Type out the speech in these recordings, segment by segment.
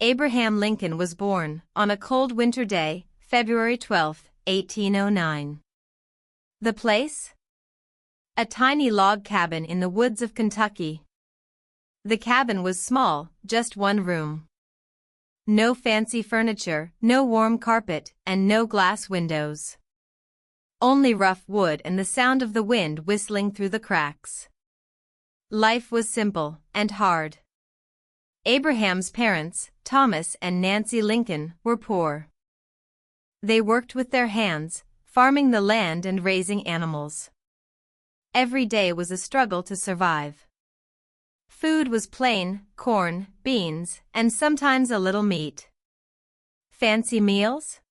Abraham Lincoln was born on a cold winter day, February 12, 1809. The place? A tiny log cabin in the woods of Kentucky. The cabin was small, just one room. No fancy furniture, no warm carpet, and no glass windows. Only rough wood and the sound of the wind whistling through the cracks. Life was simple and hard. Abraham's parents, Thomas and Nancy Lincoln, were poor. They worked with their hands, farming the land and raising animals. Every day was a struggle to survive. Food was plain, corn, beans, and sometimes a little meat. Fancy meals?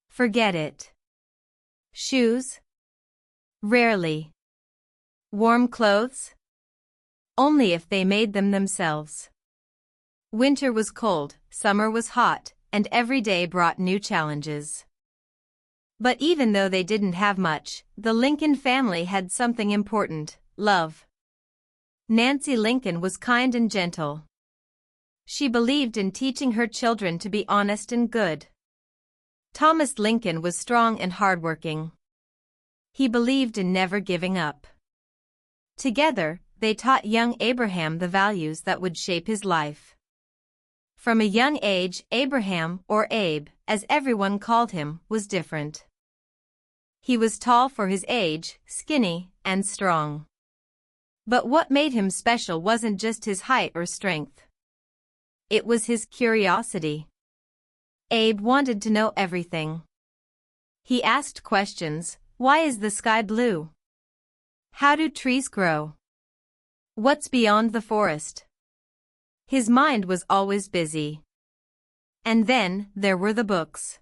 Forget it. Shoes? Rarely. Warm clothes? Only if they made them themselves. Winter was cold, summer was hot, and every day brought new challenges. But even though they didn't have much, the Lincoln family had something important: love. Nancy Lincoln was kind and gentle. She believed in teaching her children to be honest and good. Thomas Lincoln was strong and hardworking. He believed in never giving up. Together, they taught young Abraham the values that would shape his life. From a young age, Abraham, or Abe, as everyone called him, was different. He was tall for his age, skinny, and strong. But what made him special wasn't just his height or strength. It was his curiosity. Abe wanted to know everything. He asked questions: why is the sky blue? How do trees grow? What's beyond the forest? His mind was always busy. And then, there were the books.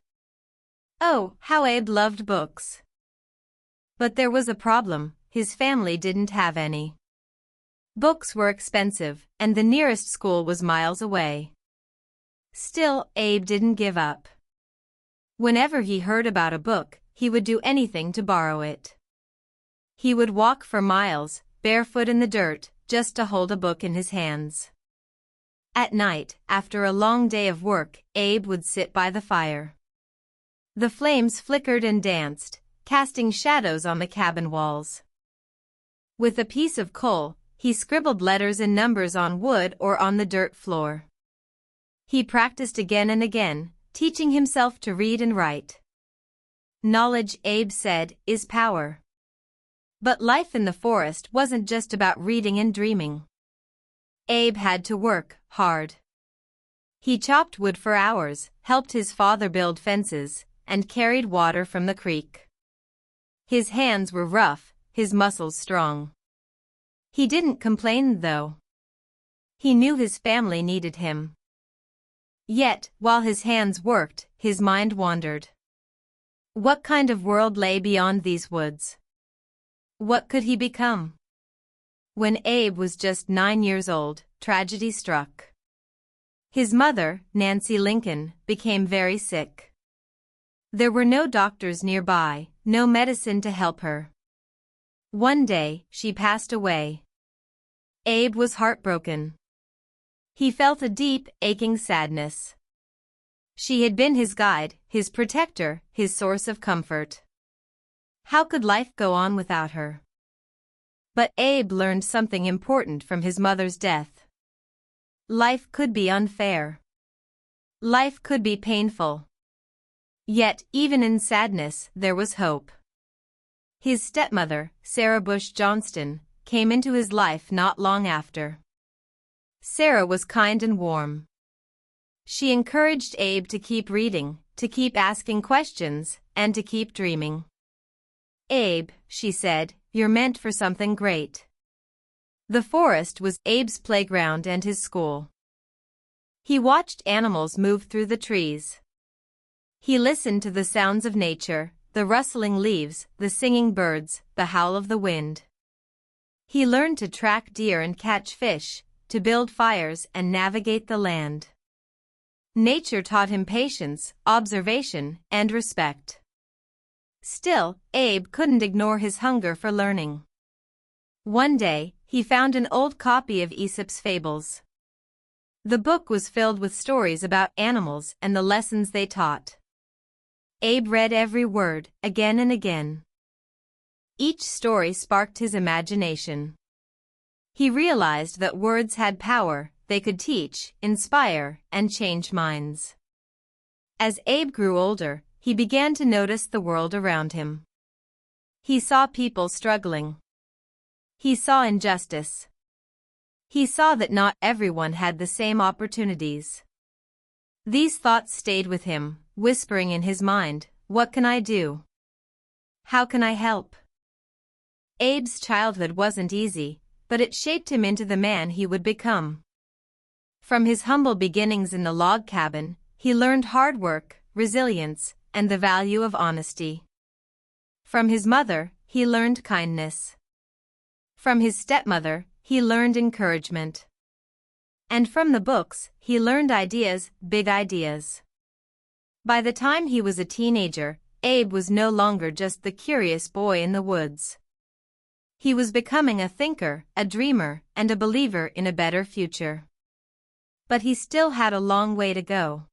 Oh, how Abe loved books. But there was a problem: his family didn't have any. Books were expensive, and the nearest school was miles away. Still, Abe didn't give up. Whenever he heard about a book, he would do anything to borrow it. He would walk for miles, barefoot in the dirt, just to hold a book in his hands. At night, after a long day of work, Abe would sit by the fire. The flames flickered and danced, casting shadows on the cabin walls. With a piece of coal, he scribbled letters and numbers on wood or on the dirt floor. He practiced again and again, teaching himself to read and write. Knowledge, Abe said, is power. But life in the forest wasn't just about reading and dreaming. Abe had to work hard. He chopped wood for hours, helped his father build fences, and carried water from the creek. His hands were rough, his muscles strong. He didn't complain, though. He knew his family needed him. Yet, while his hands worked, his mind wandered. What kind of world lay beyond these woods? What could he become? When Abe was just 9 years old, tragedy struck. His mother, Nancy Lincoln, became very sick. There were no doctors nearby, no medicine to help her. One day, she passed away. Abe was heartbroken. He felt a deep, aching sadness. She had been his guide, his protector, his source of comfort. How could life go on without her? But Abe learned something important from his mother's death. Life could be unfair. Life could be painful. Yet, even in sadness, there was hope. His stepmother, Sarah Bush Johnston, came into his life not long after. Sarah was kind and warm. She encouraged Abe to keep reading, to keep asking questions, and to keep dreaming. Abe, she said, you're meant for something great. The forest was Abe's playground and his school. He watched animals move through the trees. He listened to the sounds of nature, the rustling leaves, the singing birds, the howl of the wind. He learned to track deer and catch fish, to build fires and navigate the land. Nature taught him patience, observation, and respect. Still, Abe couldn't ignore his hunger for learning. One day, he found an old copy of Aesop's fables. The book was filled with stories about animals and the lessons they taught. Abe read every word, again and again. Each story sparked his imagination. He realized that words had power, they could teach, inspire, and change minds. As Abe grew older, he began to notice the world around him. He saw people struggling. He saw injustice. He saw that not everyone had the same opportunities. These thoughts stayed with him, whispering in his mind, "What can I do? How can I help?" Abe's childhood wasn't easy, but it shaped him into the man he would become. From his humble beginnings in the log cabin, he learned hard work, resilience, and the value of honesty. From his mother, he learned kindness. From his stepmother, he learned encouragement. And from the books, he learned ideas, big ideas. By the time he was a teenager, Abe was no longer just the curious boy in the woods. He was becoming a thinker, a dreamer, and a believer in a better future. But he still had a long way to go.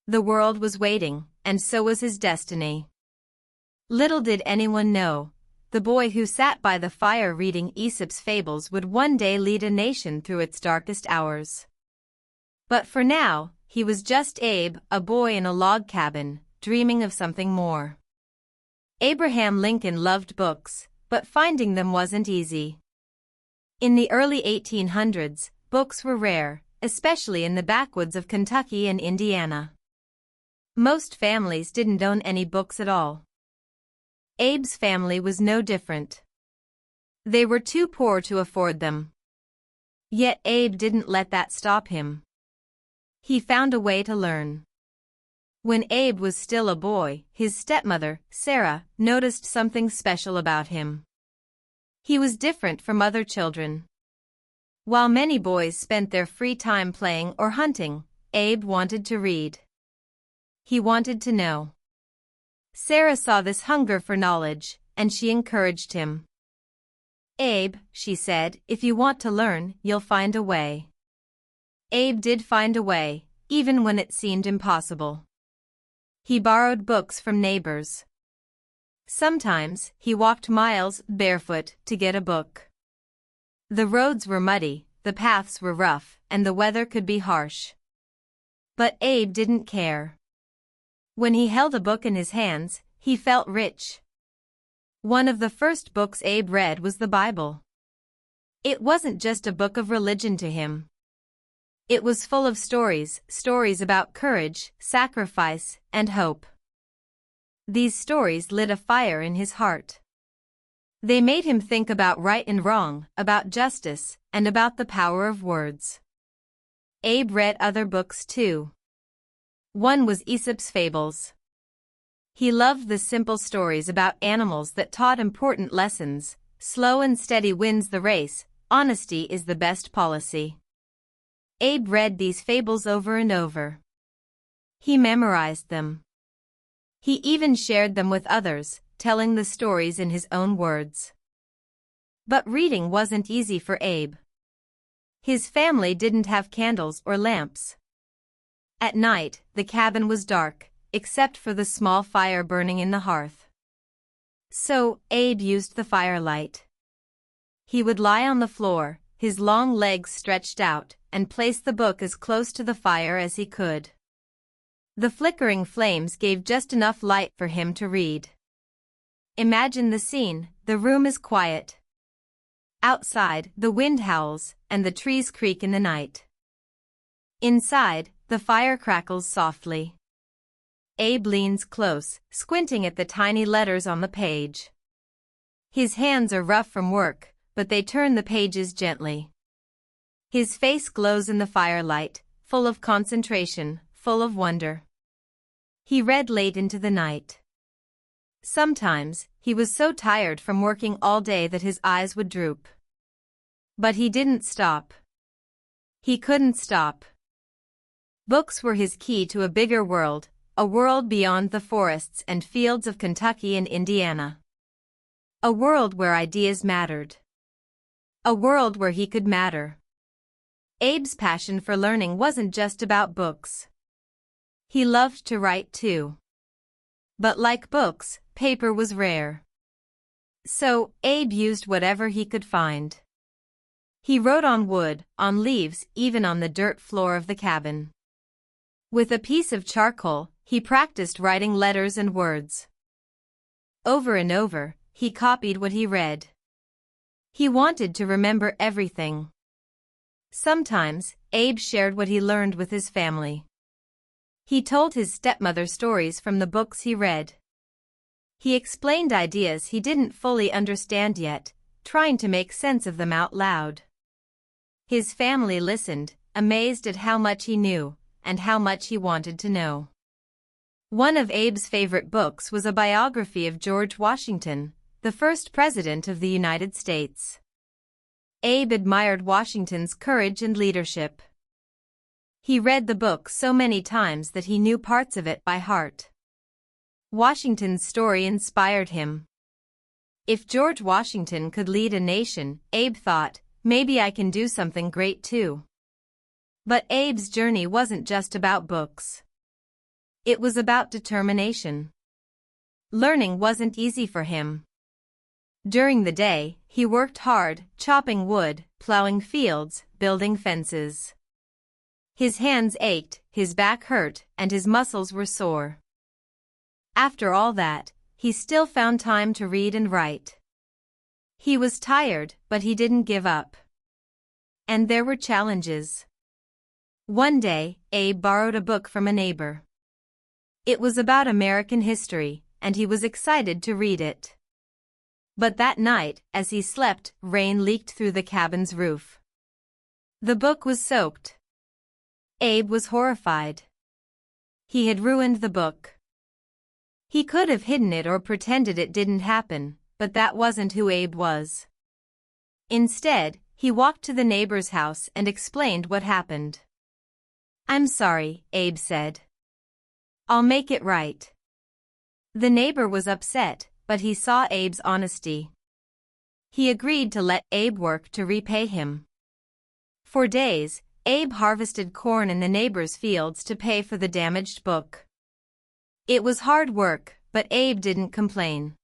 The world was waiting, and so was his destiny. Little did anyone know, the boy who sat by the fire reading Aesop's fables would one day lead a nation through its darkest hours. But for now, he was just Abe, a boy in a log cabin, dreaming of something more. Abraham Lincoln loved books, but finding them wasn't easy. In the early 1800s, books were rare, especially in the backwoods of Kentucky and Indiana. Most families didn't own any books at all. Abe's family was no different. They were too poor to afford them. Yet Abe didn't let that stop him. He found a way to learn. When Abe was still a boy, his stepmother, Sarah, noticed something special about him. He was different from other children. While many boys spent their free time playing or hunting, Abe wanted to read. He wanted to know. Sarah saw this hunger for knowledge, and she encouraged him. "Abe," she said, "if you want to learn, you'll find a way." Abe did find a way, even when it seemed impossible. He borrowed books from neighbors. Sometimes, he walked miles, barefoot, to get a book. The roads were muddy, the paths were rough, and the weather could be harsh. But Abe didn't care. When he held a book in his hands, he felt rich. One of the first books Abe read was the Bible. It wasn't just a book of religion to him. It was full of stories, stories about courage, sacrifice, and hope. These stories lit a fire in his heart. They made him think about right and wrong, about justice, and about the power of words. Abe read other books too. One was Aesop's fables. He loved the simple stories about animals that taught important lessons. Slow and steady wins the race, honesty is the best policy. Abe read these fables over and over. He memorized them. He even shared them with others, telling the stories in his own words. But reading wasn't easy for Abe. His family didn't have candles or lamps. At night, the cabin was dark, except for the small fire burning in the hearth. So, Abe used the firelight. He would lie on the floor, his long legs stretched out, and place the book as close to the fire as he could. The flickering flames gave just enough light for him to read. Imagine the scene, the room is quiet. Outside, the wind howls, and the trees creak in the night. Inside, the fire crackles softly. Abe leans close, squinting at the tiny letters on the page. His hands are rough from work, but they turn the pages gently. His face glows in the firelight, full of concentration, full of wonder. He read late into the night. Sometimes, he was so tired from working all day that his eyes would droop. But he didn't stop. He couldn't stop. Books were his key to a bigger world, a world beyond the forests and fields of Kentucky and Indiana. A world where ideas mattered. A world where he could matter. Abe's passion for learning wasn't just about books. He loved to write too. But like books, paper was rare. So, Abe used whatever he could find. He wrote on wood, on leaves, even on the dirt floor of the cabin. With a piece of charcoal, he practiced writing letters and words. Over and over, he copied what he read. He wanted to remember everything. Sometimes, Abe shared what he learned with his family. He told his stepmother stories from the books he read. He explained ideas he didn't fully understand yet, trying to make sense of them out loud. His family listened, amazed at how much he knew, and how much he wanted to know. One of Abe's favorite books was a biography of George Washington, the first president of the United States. Abe admired Washington's courage and leadership. He read the book so many times that he knew parts of it by heart. Washington's story inspired him. If George Washington could lead a nation, Abe thought, maybe I can do something great too. But Abe's journey wasn't just about books. It was about determination. Learning wasn't easy for him. During the day, he worked hard, chopping wood, plowing fields, building fences. His hands ached, his back hurt, and his muscles were sore. After all that, he still found time to read and write. He was tired, but he didn't give up. And there were challenges. One day, Abe borrowed a book from a neighbor. It was about American history, and he was excited to read it. But that night, as he slept, rain leaked through the cabin's roof. The book was soaked. Abe was horrified. He had ruined the book. He could have hidden it or pretended it didn't happen, but that wasn't who Abe was. Instead, he walked to the neighbor's house and explained what happened. "I'm sorry," Abe said. "I'll make it right." The neighbor was upset, but he saw Abe's honesty. He agreed to let Abe work to repay him. For days, Abe harvested corn in the neighbor's fields to pay for the damaged book. It was hard work, but Abe didn't complain.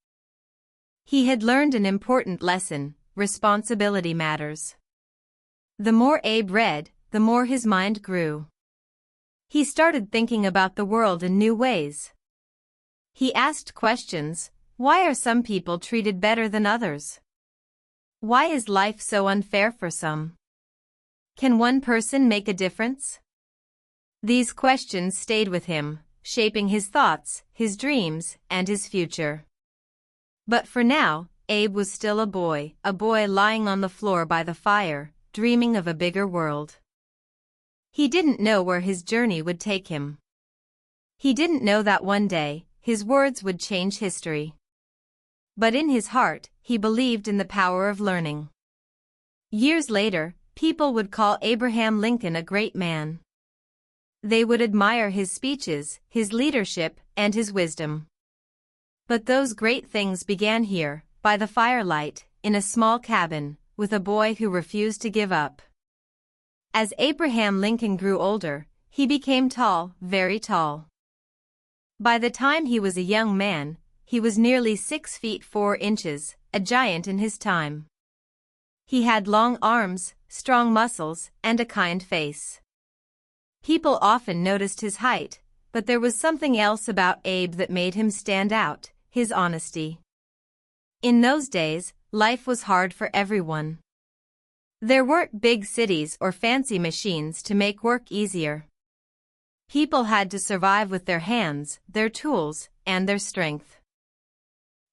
He had learned an important lesson: responsibility matters. The more Abe read, the more his mind grew. He started thinking about the world in new ways. He asked questions: why are some people treated better than others? Why is life so unfair for some? Can one person make a difference? These questions stayed with him, shaping his thoughts, his dreams, and his future. But for now, Abe was still a boy lying on the floor by the fire, dreaming of a bigger world. He didn't know where his journey would take him. He didn't know that one day, his words would change history. But in his heart, he believed in the power of learning. Years later, people would call Abraham Lincoln a great man. They would admire his speeches, his leadership, and his wisdom. But those great things began here, by the firelight, in a small cabin, with a boy who refused to give up. As Abraham Lincoln grew older, he became tall, very tall. By the time he was a young man, he was nearly 6 feet 4 inches, a giant in his time. He had long arms, strong muscles, and a kind face. People often noticed his height, but there was something else about Abe that made him stand out: his honesty. In those days, life was hard for everyone. There weren't big cities or fancy machines to make work easier. People had to survive with their hands, their tools, and their strength.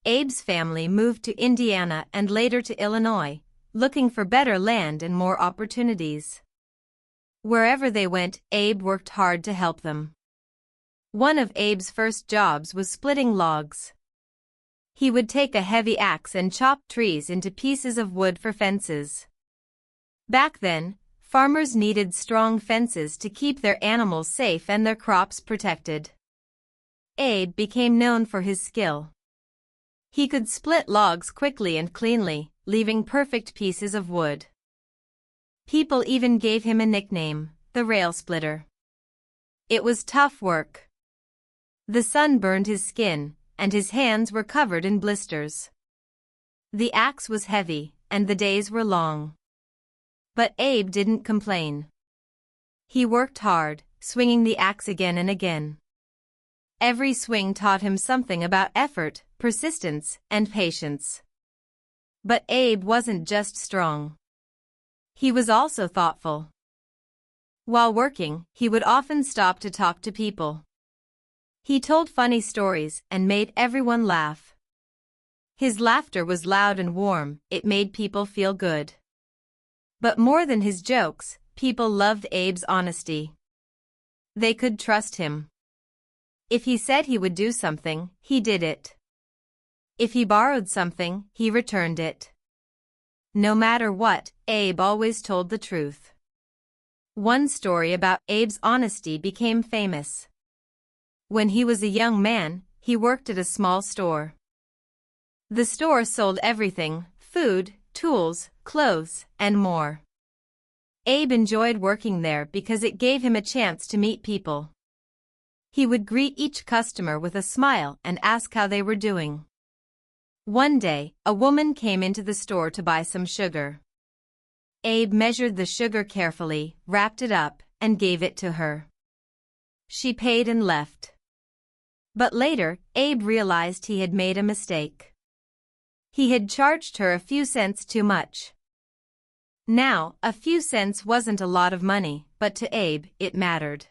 Abe's family moved to Indiana and later to Illinois, looking for better land and more opportunities. Wherever they went, Abe worked hard to help them. One of Abe's first jobs was splitting logs. He would take a heavy axe and chop trees into pieces of wood for fences. Back then, farmers needed strong fences to keep their animals safe and their crops protected. Abe became known for his skill. He could split logs quickly and cleanly, leaving perfect pieces of wood. People even gave him a nickname, the Rail Splitter. It was tough work. The sun burned his skin, and his hands were covered in blisters. The axe was heavy, and the days were long. But Abe didn't complain. He worked hard, swinging the axe again and again. Every swing taught him something about effort, persistence, and patience. But Abe wasn't just strong. He was also thoughtful. While working, he would often stop to talk to people. He told funny stories and made everyone laugh. His laughter was loud and warm, it made people feel good. But more than his jokes, people loved Abe's honesty. They could trust him. If he said he would do something, he did it. If he borrowed something, he returned it. No matter what, Abe always told the truth. One story about Abe's honesty became famous. When he was a young man, he worked at a small store. The store sold everything: food, tools, clothes, and more. Abe enjoyed working there because it gave him a chance to meet people. He would greet each customer with a smile and ask how they were doing. One day, a woman came into the store to buy some sugar. Abe measured the sugar carefully, wrapped it up, and gave it to her. She paid and left. But later, Abe realized he had made a mistake. He had charged her a few cents too much. Now, a few cents wasn't a lot of money, but to Abe, it mattered.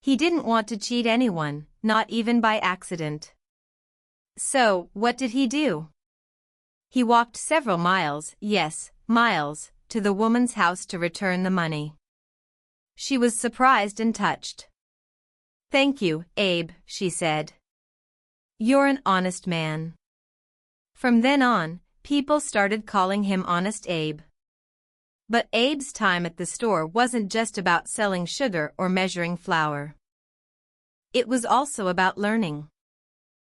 He didn't want to cheat anyone, not even by accident. So, what did he do? He walked several miles, yes, miles, to the woman's house to return the money. She was surprised and touched. "Thank you, Abe," she said. "You're an honest man." From then on, people started calling him Honest Abe. But Abe's time at the store wasn't just about selling sugar or measuring flour. It was also about learning.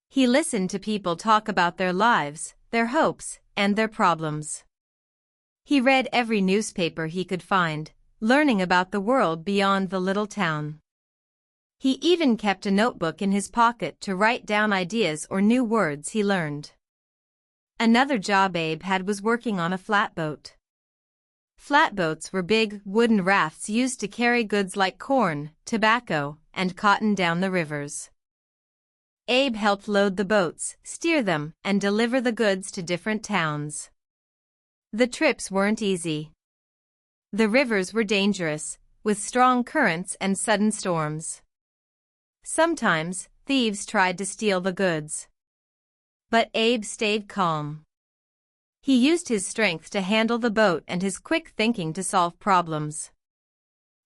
He listened to people talk about their lives, their hopes, and their problems. He read every newspaper he could find, learning about the world beyond the little town. He even kept a notebook in his pocket to write down ideas or new words he learned. Another job Abe had was working on a flatboat. Flatboats were big, wooden rafts used to carry goods like corn, tobacco, and cotton down the rivers. Abe helped load the boats, steer them, and deliver the goods to different towns. The trips weren't easy. The rivers were dangerous, with strong currents and sudden storms. Sometimes, thieves tried to steal the goods. But Abe stayed calm. He used his strength to handle the boat and his quick thinking to solve problems.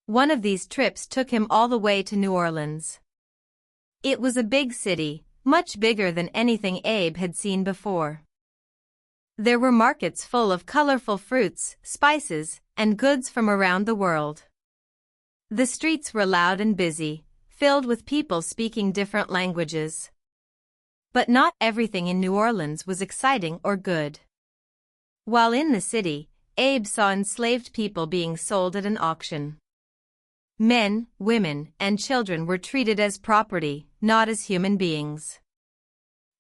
One of these trips took him all the way to New Orleans. It was a big city, much bigger than anything Abe had seen before. There were markets full of colorful fruits, spices, and goods from around the world. The streets were loud and busy, filled with people speaking different languages. But not everything in New Orleans was exciting or good. While in the city, Abe saw enslaved people being sold at an auction. Men, women, and children were treated as property, not as human beings.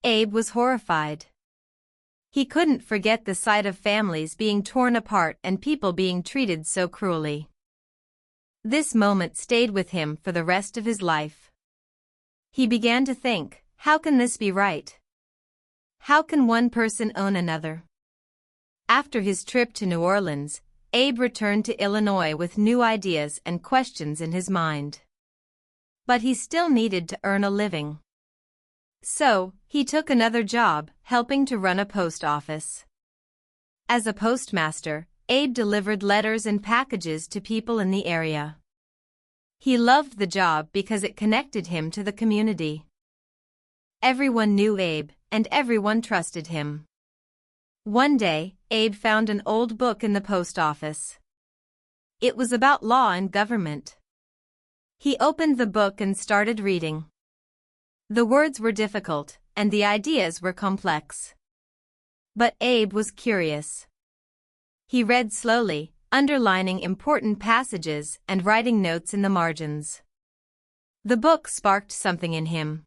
Abe was horrified. He couldn't forget the sight of families being torn apart and people being treated so cruelly. This moment stayed with him for the rest of his life. He began to think, how can this be right? How can one person own another? After his trip to New Orleans, Abe returned to Illinois with new ideas and questions in his mind. But he still needed to earn a living. So, he took another job, helping to run a post office. As a postmaster, Abe delivered letters and packages to people in the area. He loved the job because it connected him to the community. Everyone knew Abe, and everyone trusted him. One day, Abe found an old book in the post office. It was about law and government. He opened the book and started reading. The words were difficult, and the ideas were complex. But Abe was curious. He read slowly, underlining important passages and writing notes in the margins. The book sparked something in him.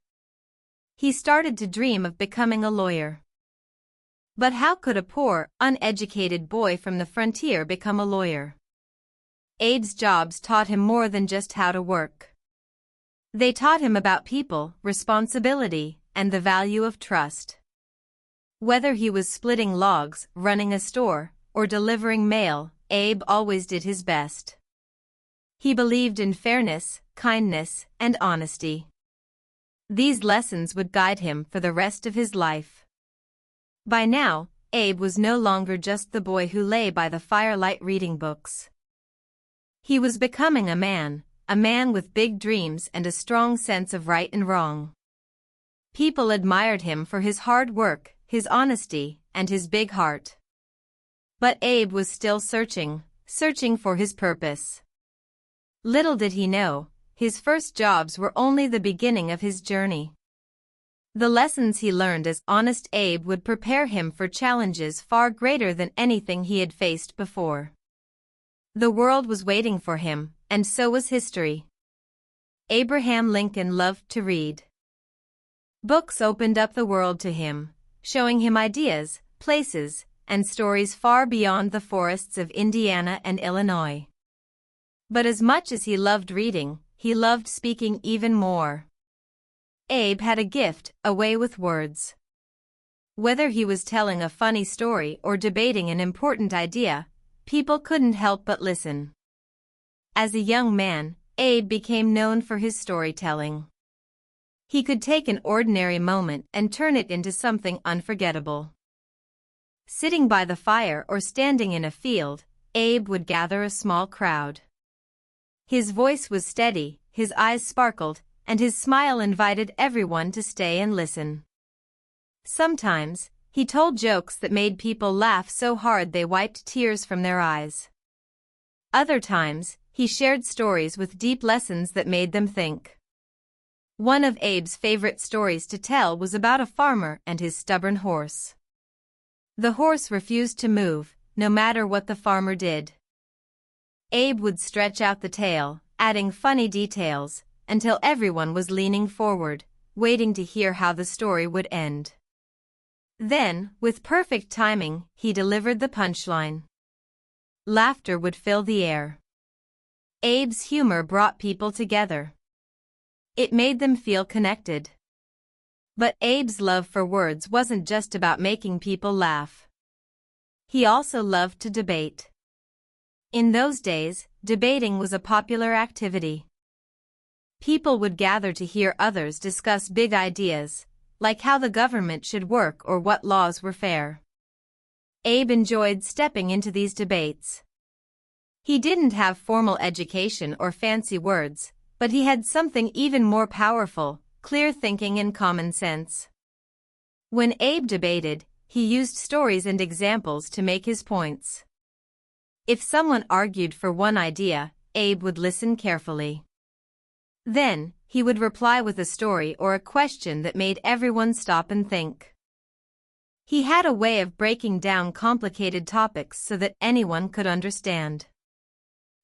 He started to dream of becoming a lawyer. But how could a poor, uneducated boy from the frontier become a lawyer? Abe's jobs taught him more than just how to work. They taught him about people, responsibility, and the value of trust. Whether he was splitting logs, running a store, or delivering mail, Abe always did his best. He believed in fairness, kindness, and honesty. These lessons would guide him for the rest of his life. By now, Abe was no longer just the boy who lay by the firelight reading books. He was becoming a man with big dreams and a strong sense of right and wrong. People admired him for his hard work, his honesty, and his big heart. But Abe was still searching for his purpose. Little did he know, his first jobs were only the beginning of his journey. The lessons he learned as Honest Abe would prepare him for challenges far greater than anything he had faced before. The world was waiting for him, and so was history. Abraham Lincoln loved to read. Books opened up the world to him, showing him ideas, places, and stories far beyond the forests of Indiana and Illinois. But as much as he loved reading, he loved speaking even more. Abe had a gift, a way with words. Whether he was telling a funny story or debating an important idea, people couldn't help but listen. As a young man, Abe became known for his storytelling. He could take an ordinary moment and turn it into something unforgettable. Sitting by the fire or standing in a field, Abe would gather a small crowd. His voice was steady, his eyes sparkled, and his smile invited everyone to stay and listen. Sometimes, he told jokes that made people laugh so hard they wiped tears from their eyes. Other times, he shared stories with deep lessons that made them think. One of Abe's favorite stories to tell was about a farmer and his stubborn horse. The horse refused to move, no matter what the farmer did. Abe would stretch out the tail, adding funny details, until everyone was leaning forward, waiting to hear how the story would end. Then, with perfect timing, he delivered the punchline. Laughter would fill the air. Abe's humor brought people together. It made them feel connected. But Abe's love for words wasn't just about making people laugh. He also loved to debate. In those days, debating was a popular activity. People would gather to hear others discuss big ideas, like how the government should work or what laws were fair. Abe enjoyed stepping into these debates. He didn't have formal education or fancy words, but he had something even more powerful, clear thinking and common sense. When Abe debated, he used stories and examples to make his points. If someone argued for one idea, Abe would listen carefully. Then, he would reply with a story or a question that made everyone stop and think. He had a way of breaking down complicated topics so that anyone could understand.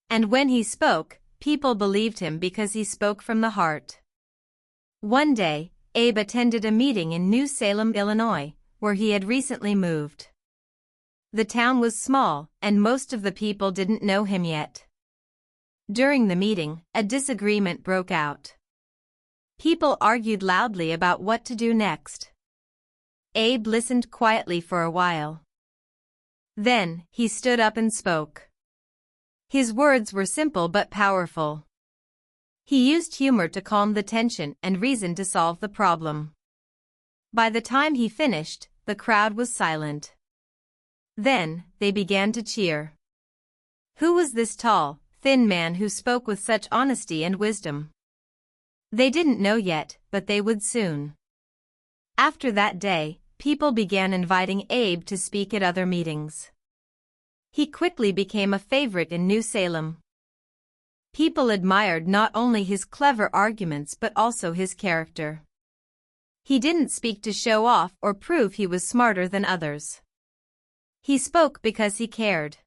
And when he spoke, people believed him because he spoke from the heart. One day, Abe attended a meeting in New Salem, Illinois, where he had recently moved. The town was small, and most of the people didn't know him yet. During the meeting, a disagreement broke out. People argued loudly about what to do next. Abe listened quietly for a while. Then, he stood up and spoke. His words were simple but powerful. He used humor to calm the tension and reason to solve the problem. By the time he finished, the crowd was silent. Then, they began to cheer. Who was this tall, thin man who spoke with such honesty and wisdom? They didn't know yet, but they would soon. After that day, people began inviting Abe to speak at other meetings. He quickly became a favorite in New Salem. People admired not only his clever arguments but also his character. He didn't speak to show off or prove he was smarter than others. He spoke because he cared.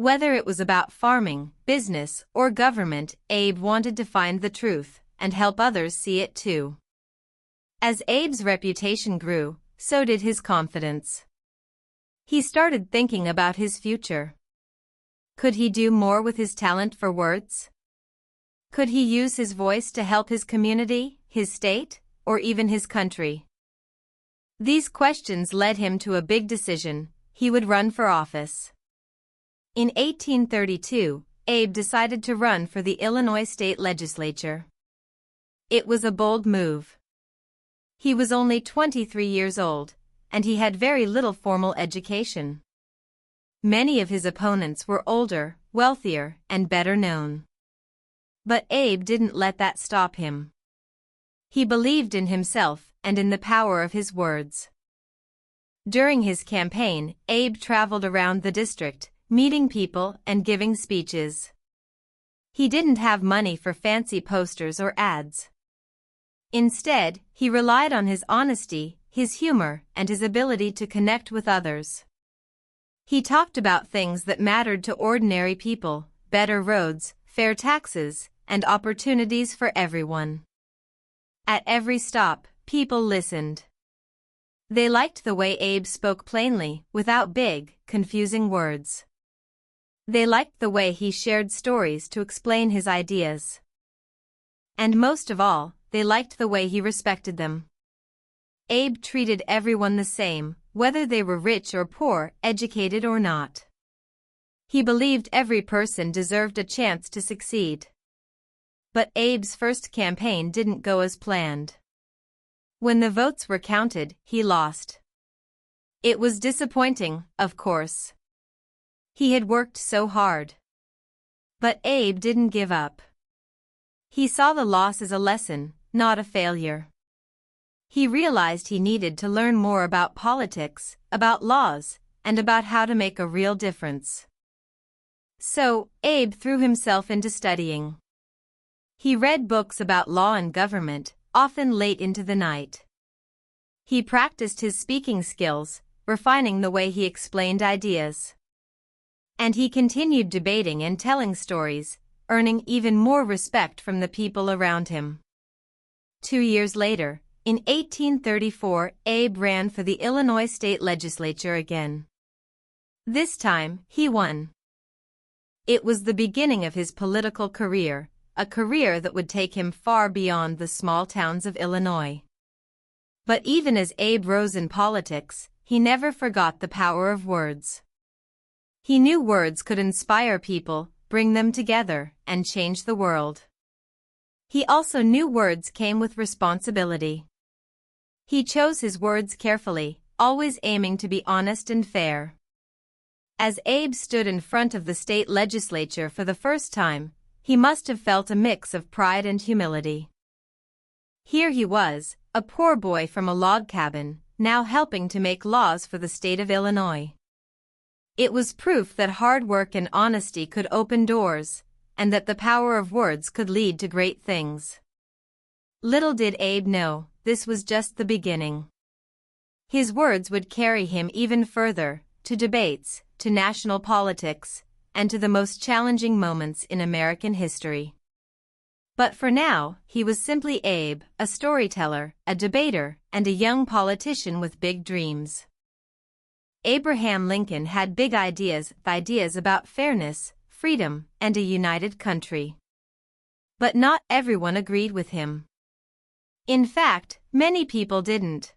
Whether it was about farming, business, or government, Abe wanted to find the truth and help others see it too. As Abe's reputation grew, so did his confidence. He started thinking about his future. Could he do more with his talent for words? Could he use his voice to help his community, his state, or even his country? These questions led him to a big decision: he would run for office. In 1832, Abe decided to run for the Illinois state legislature. It was a bold move. He was only 23 years old, and he had very little formal education. Many of his opponents were older, wealthier, and better known. But Abe didn't let that stop him. He believed in himself and in the power of his words. During his campaign, Abe traveled around the district, meeting people and giving speeches. He didn't have money for fancy posters or ads. Instead, he relied on his honesty, his humor, and his ability to connect with others. He talked about things that mattered to ordinary people: better roads, fair taxes, and opportunities for everyone. At every stop, people listened. They liked the way Abe spoke plainly, without big, confusing words. They liked the way he shared stories to explain his ideas. And most of all, they liked the way he respected them. Abe treated everyone the same, whether they were rich or poor, educated or not. He believed every person deserved a chance to succeed. But Abe's first campaign didn't go as planned. When the votes were counted, he lost. It was disappointing, of course. He had worked so hard. But Abe didn't give up. He saw the loss as a lesson, not a failure. He realized he needed to learn more about politics, about laws, and about how to make a real difference. So, Abe threw himself into studying. He read books about law and government, often late into the night. He practiced his speaking skills, refining the way he explained ideas. And he continued debating and telling stories, earning even more respect from the people around him. 2 years later, in 1834, Abe ran for the Illinois state legislature again. This time, he won. It was the beginning of his political career, a career that would take him far beyond the small towns of Illinois. But even as Abe rose in politics, he never forgot the power of words. He knew words could inspire people, bring them together, and change the world. He also knew words came with responsibility. He chose his words carefully, always aiming to be honest and fair. As Abe stood in front of the state legislature for the first time, he must have felt a mix of pride and humility. Here he was, a poor boy from a log cabin, now helping to make laws for the state of Illinois. It was proof that hard work and honesty could open doors, and that the power of words could lead to great things. Little did Abe know, this was just the beginning. His words would carry him even further, to debates, to national politics, and to the most challenging moments in American history. But for now, he was simply Abe, a storyteller, a debater, and a young politician with big dreams. Abraham Lincoln had big ideas about fairness, freedom, and a united country. But not everyone agreed with him. In fact, many people didn't.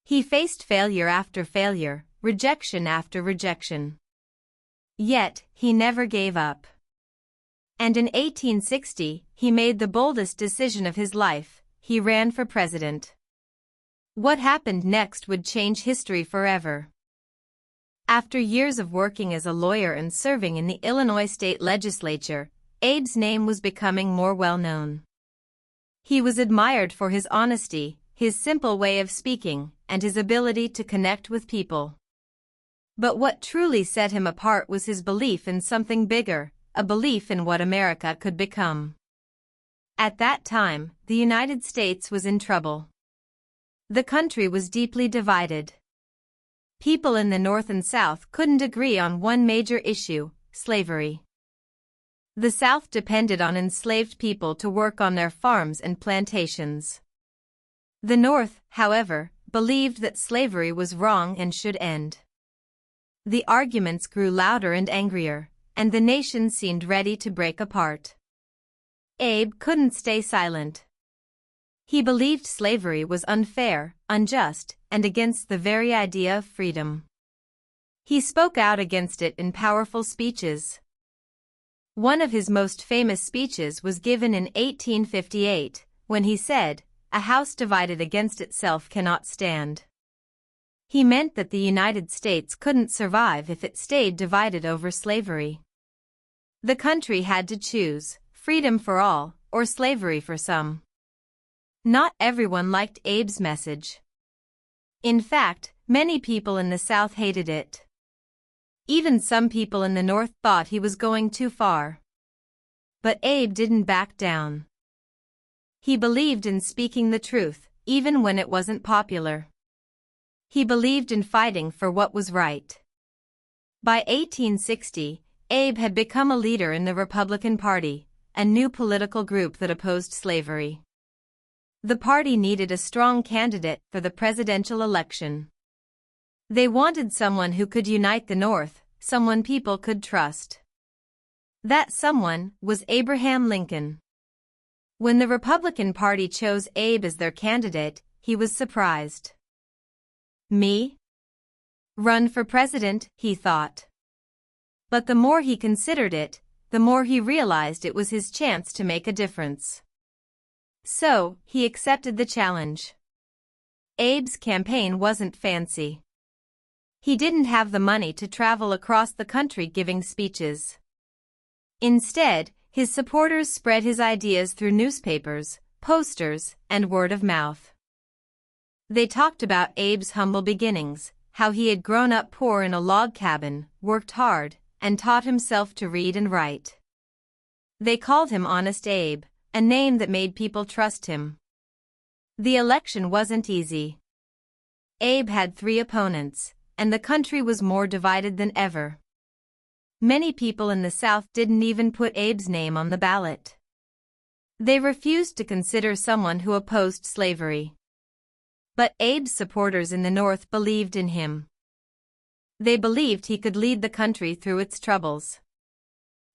He faced failure after failure, rejection after rejection. Yet, he never gave up. And in 1860, he made the boldest decision of his life: he ran for president. What happened next would change history forever. After years of working as a lawyer and serving in the Illinois state legislature, Abe's name was becoming more well-known. He was admired for his honesty, his simple way of speaking, and his ability to connect with people. But what truly set him apart was his belief in something bigger, a belief in what America could become. At that time, the United States was in trouble. The country was deeply divided. People in the North and South couldn't agree on one major issue: slavery. The South depended on enslaved people to work on their farms and plantations. The North, however, believed that slavery was wrong and should end. The arguments grew louder and angrier, and the nation seemed ready to break apart. Abe couldn't stay silent. He believed slavery was unfair, unjust, and against the very idea of freedom. He spoke out against it in powerful speeches. One of his most famous speeches was given in 1858, when he said, "A house divided against itself cannot stand." He meant that the United States couldn't survive if it stayed divided over slavery. The country had to choose, freedom for all, or slavery for some. Not everyone liked Abe's message. In fact, many people in the South hated it. Even some people in the North thought he was going too far. But Abe didn't back down. He believed in speaking the truth, even when it wasn't popular. He believed in fighting for what was right. By 1860, Abe had become a leader in the Republican Party, a new political group that opposed slavery. The party needed a strong candidate for the presidential election. They wanted someone who could unite the North, someone people could trust. That someone was Abraham Lincoln. When the Republican Party chose Abe as their candidate, he was surprised. Me? Run for president, he thought. But the more he considered it, the more he realized it was his chance to make a difference. So, he accepted the challenge. Abe's campaign wasn't fancy. He didn't have the money to travel across the country giving speeches. Instead, his supporters spread his ideas through newspapers, posters, and word of mouth. They talked about Abe's humble beginnings, how he had grown up poor in a log cabin, worked hard, and taught himself to read and write. They called him Honest Abe, a name that made people trust him. The election wasn't easy. Abe had 3 opponents, and the country was more divided than ever. Many people in the South didn't even put Abe's name on the ballot. They refused to consider someone who opposed slavery. But Abe's supporters in the North believed in him. They believed he could lead the country through its troubles.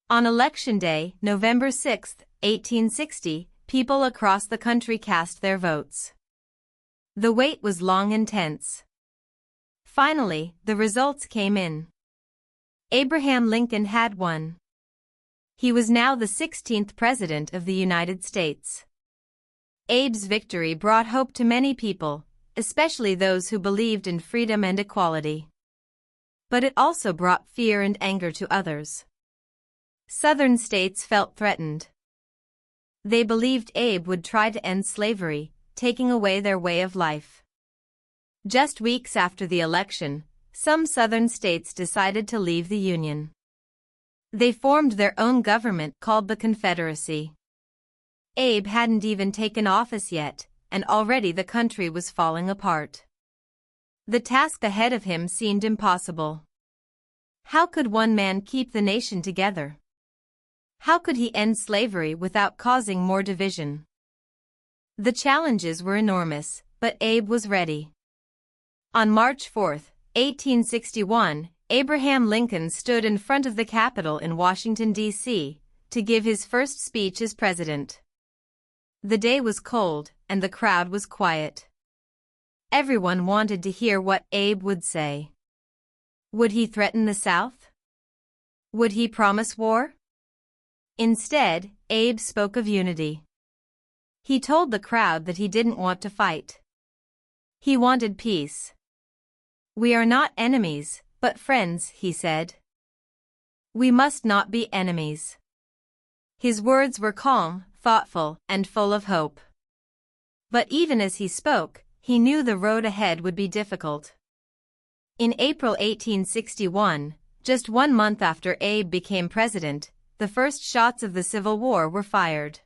On Election Day, November 6, 1860, people across the country cast their votes. The wait was long and tense. Finally, the results came in. Abraham Lincoln had won. He was now the 16th President of the United States. Abe's victory brought hope to many people, especially those who believed in freedom and equality. But it also brought fear and anger to others. Southern states felt threatened. They believed Abe would try to end slavery, taking away their way of life. Just weeks after the election, some Southern states decided to leave the Union. They formed their own government called the Confederacy. Abe hadn't even taken office yet, and already the country was falling apart. The task ahead of him seemed impossible. How could one man keep the nation together? How could he end slavery without causing more division? The challenges were enormous, but Abe was ready. On March 4, 1861, Abraham Lincoln stood in front of the Capitol in Washington, D.C., to give his first speech as president. The day was cold, and the crowd was quiet. Everyone wanted to hear what Abe would say. Would he threaten the South? Would he promise war? Instead, Abe spoke of unity. He told the crowd that he didn't want to fight. He wanted peace. "We are not enemies, but friends," he said. "We must not be enemies." His words were calm, thoughtful, and full of hope. But even as he spoke, he knew the road ahead would be difficult. In April 1861, just 1 month after Abe became president, the first shots of the Civil War were fired.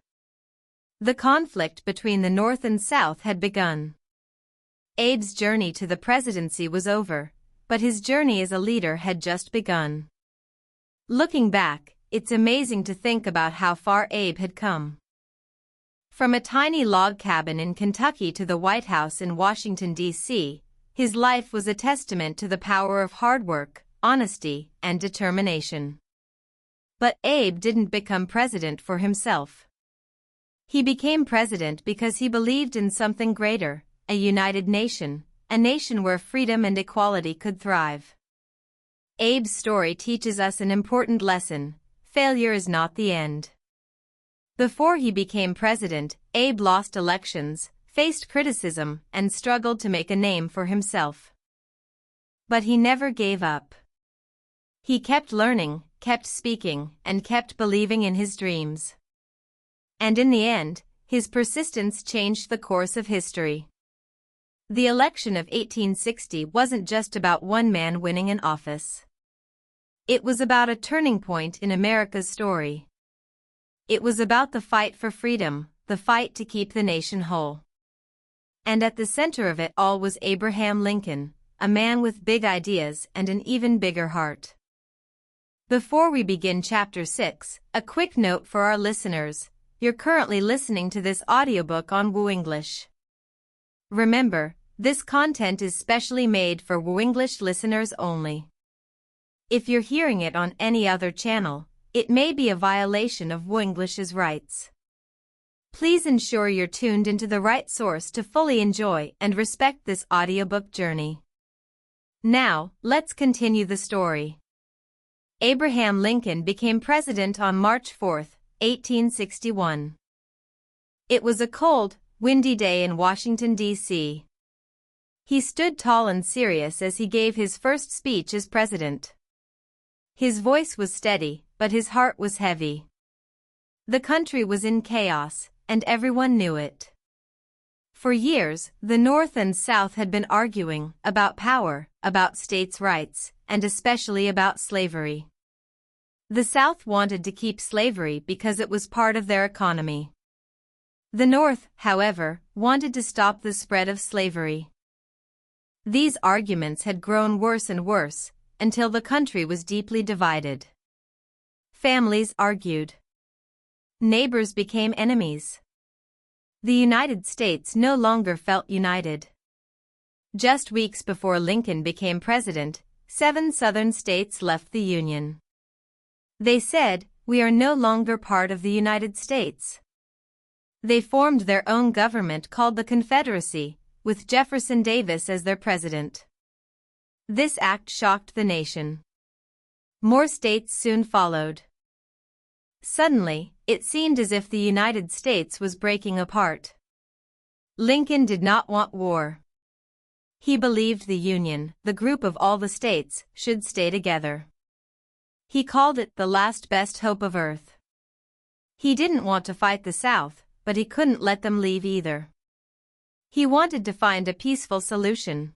The conflict between the North and South had begun. Abe's journey to the presidency was over, but his journey as a leader had just begun. Looking back, it's amazing to think about how far Abe had come. From a tiny log cabin in Kentucky to the White House in Washington, D.C., his life was a testament to the power of hard work, honesty, and determination. But Abe didn't become president for himself. He became president because he believed in something greater, a united nation, a nation where freedom and equality could thrive. Abe's story teaches us an important lesson: failure is not the end. Before he became president, Abe lost elections, faced criticism, and struggled to make a name for himself. But he never gave up. He kept learning, kept speaking, and kept believing in his dreams. And in the end, his persistence changed the course of history. The election of 1860 wasn't just about one man winning an office. It was about a turning point in America's story. It was about the fight for freedom, the fight to keep the nation whole. And at the center of it all was Abraham Lincoln, a man with big ideas and an even bigger heart. Before we begin Chapter 6, a quick note for our listeners: you're currently listening to this audiobook on Woo English. Remember, this content is specially made for Woo English listeners only. If you're hearing it on any other channel, it may be a violation of Woo English's rights. Please ensure you're tuned into the right source to fully enjoy and respect this audiobook journey. Now, let's continue the story. Abraham Lincoln became president on March 4, 1861. It was a cold, windy day in Washington, D.C. He stood tall and serious as he gave his first speech as president. His voice was steady, but his heart was heavy. The country was in chaos, and everyone knew it. For years, the North and South had been arguing about power, about states' rights, and especially about slavery. The South wanted to keep slavery because it was part of their economy. The North, however, wanted to stop the spread of slavery. These arguments had grown worse and worse, until the country was deeply divided. Families argued. Neighbors became enemies. The United States no longer felt united. Just weeks before Lincoln became president, 7 Southern states left the Union. They said, "We are no longer part of the United States." They formed their own government called the Confederacy, with Jefferson Davis as their president. This act shocked the nation. More states soon followed. Suddenly, it seemed as if the United States was breaking apart. Lincoln did not want war. He believed the Union, the group of all the states, should stay together. He called it the last best hope of Earth. He didn't want to fight the South, but he couldn't let them leave either. He wanted to find a peaceful solution.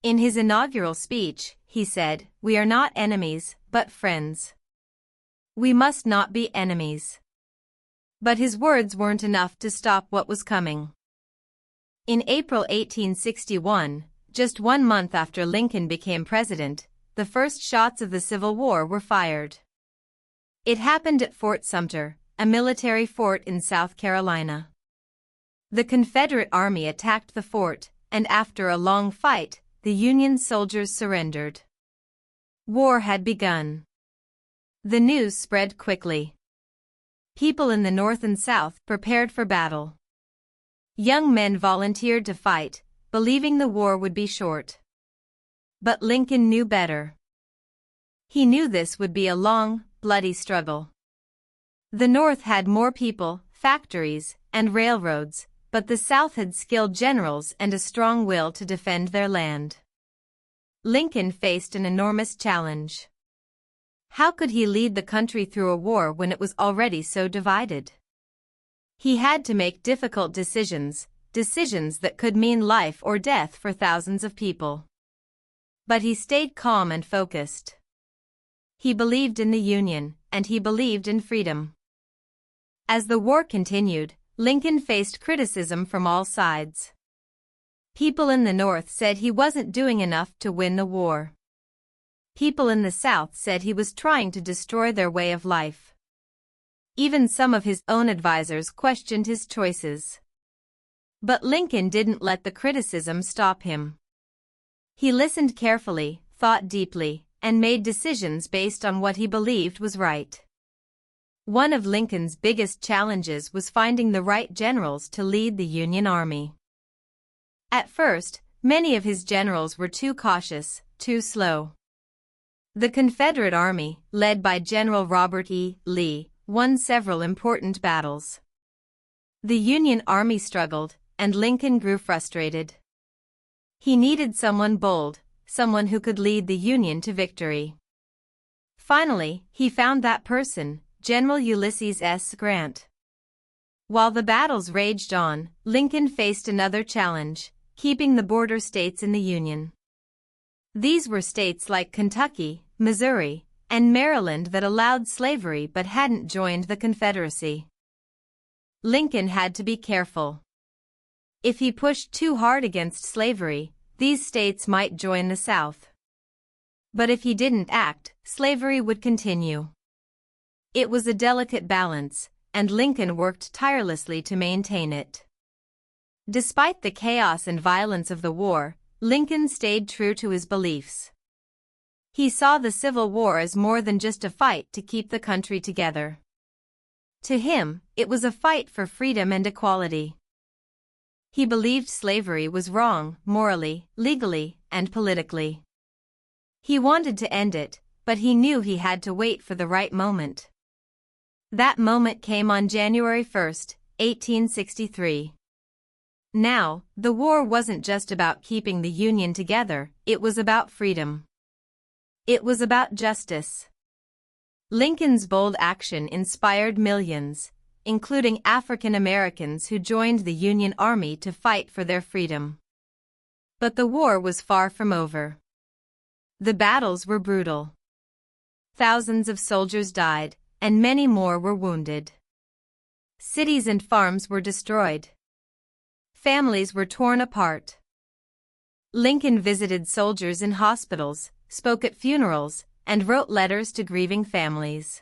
In his inaugural speech, he said, "We are not enemies, but friends. We must not be enemies." But his words weren't enough to stop what was coming. In April 1861, just 1 month after Lincoln became president, the first shots of the Civil War were fired. It happened at Fort Sumter, a military fort in South Carolina. The Confederate Army attacked the fort, and after a long fight, the Union soldiers surrendered. War had begun. The news spread quickly. People in the North and South prepared for battle. Young men volunteered to fight, believing the war would be short. But Lincoln knew better. He knew this would be a long, bloody struggle. The North had more people, factories, and railroads, but the South had skilled generals and a strong will to defend their land. Lincoln faced an enormous challenge. How could he lead the country through a war when it was already so divided? He had to make difficult decisions, decisions that could mean life or death for thousands of people. But he stayed calm and focused. He believed in the Union, and he believed in freedom. As the war continued, Lincoln faced criticism from all sides. People in the North said he wasn't doing enough to win the war. People in the South said he was trying to destroy their way of life. Even some of his own advisors questioned his choices. But Lincoln didn't let the criticism stop him. He listened carefully, thought deeply, and made decisions based on what he believed was right. One of Lincoln's biggest challenges was finding the right generals to lead the Union Army. At first, many of his generals were too cautious, too slow. The Confederate Army, led by General Robert E. Lee, won several important battles. The Union Army struggled, and Lincoln grew frustrated. He needed someone bold, someone who could lead the Union to victory. Finally, he found that person, General Ulysses S. Grant. While the battles raged on, Lincoln faced another challenge: keeping the border states in the Union. These were states like Kentucky, Missouri, and Maryland that allowed slavery but hadn't joined the Confederacy. Lincoln had to be careful. If he pushed too hard against slavery, these states might join the South. But if he didn't act, slavery would continue. It was a delicate balance, and Lincoln worked tirelessly to maintain it. Despite the chaos and violence of the war, Lincoln stayed true to his beliefs. He saw the Civil War as more than just a fight to keep the country together. To him, it was a fight for freedom and equality. He believed slavery was wrong, morally, legally, and politically. He wanted to end it, but he knew he had to wait for the right moment. That moment came on January 1, 1863. Now, the war wasn't just about keeping the Union together, it was about freedom. It was about justice. Lincoln's bold action inspired millions, including African Americans who joined the Union Army to fight for their freedom. But the war was far from over. The battles were brutal. Thousands of soldiers died, and many more were wounded. Cities and farms were destroyed. Families were torn apart. Lincoln visited soldiers in hospitals, spoke at funerals, and wrote letters to grieving families.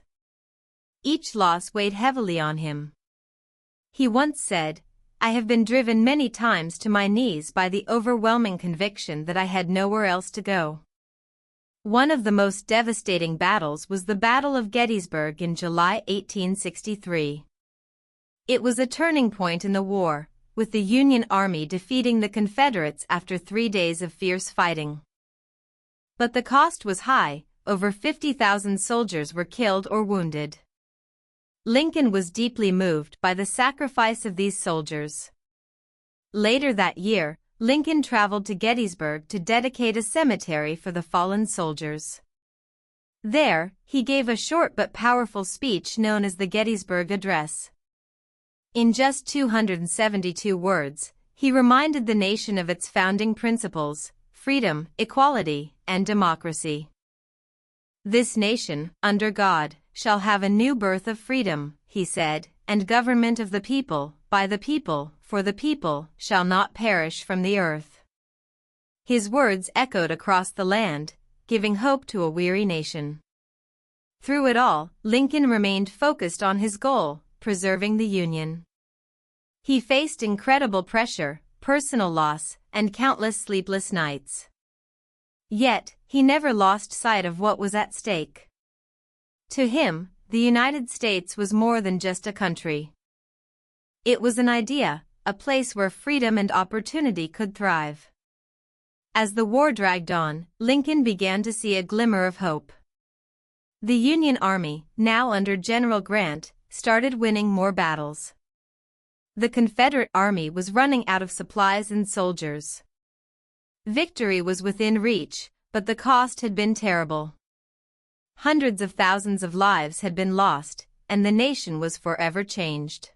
Each loss weighed heavily on him. He once said, "I have been driven many times to my knees by the overwhelming conviction that I had nowhere else to go." One of the most devastating battles was the Battle of Gettysburg in July 1863. It was a turning point in the war, with the Union Army defeating the Confederates after 3 days of fierce fighting. But the cost was high. Over 50,000 soldiers were killed or wounded. Lincoln was deeply moved by the sacrifice of these soldiers. Later that year, Lincoln traveled to Gettysburg to dedicate a cemetery for the fallen soldiers. There, he gave a short but powerful speech known as the Gettysburg Address. In just 272 words, he reminded the nation of its founding principles: freedom, equality, and democracy. "This nation, under God, shall have a new birth of freedom," he said, "and government of the people, by the people, for the people, shall not perish from the earth." His words echoed across the land, giving hope to a weary nation. Through it all, Lincoln remained focused on his goal: preserving the Union. He faced incredible pressure, personal loss, and countless sleepless nights. Yet, he never lost sight of what was at stake. To him, the United States was more than just a country. It was an idea, a place where freedom and opportunity could thrive. As the war dragged on, Lincoln began to see a glimmer of hope. The Union Army, now under General Grant, started winning more battles. The Confederate Army was running out of supplies and soldiers. Victory was within reach, but the cost had been terrible. Hundreds of thousands of lives had been lost, and the nation was forever changed.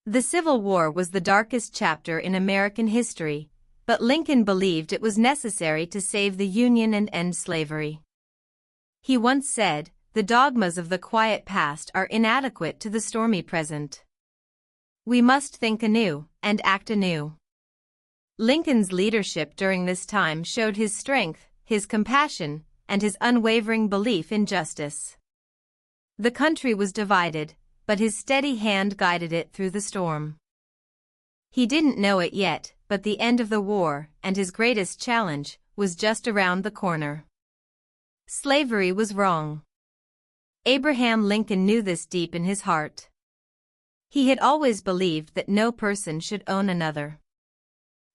The Civil War was the darkest chapter in American history, but Lincoln believed it was necessary to save the Union and end slavery. He once said, "The dogmas of the quiet past are inadequate to the stormy present. We must think anew, and act anew." Lincoln's leadership during this time showed his strength, his compassion, and his unwavering belief in justice. The country was divided, but his steady hand guided it through the storm. He didn't know it yet, but the end of the war, and his greatest challenge, was just around the corner. Slavery was wrong. Abraham Lincoln knew this deep in his heart. He had always believed that no person should own another.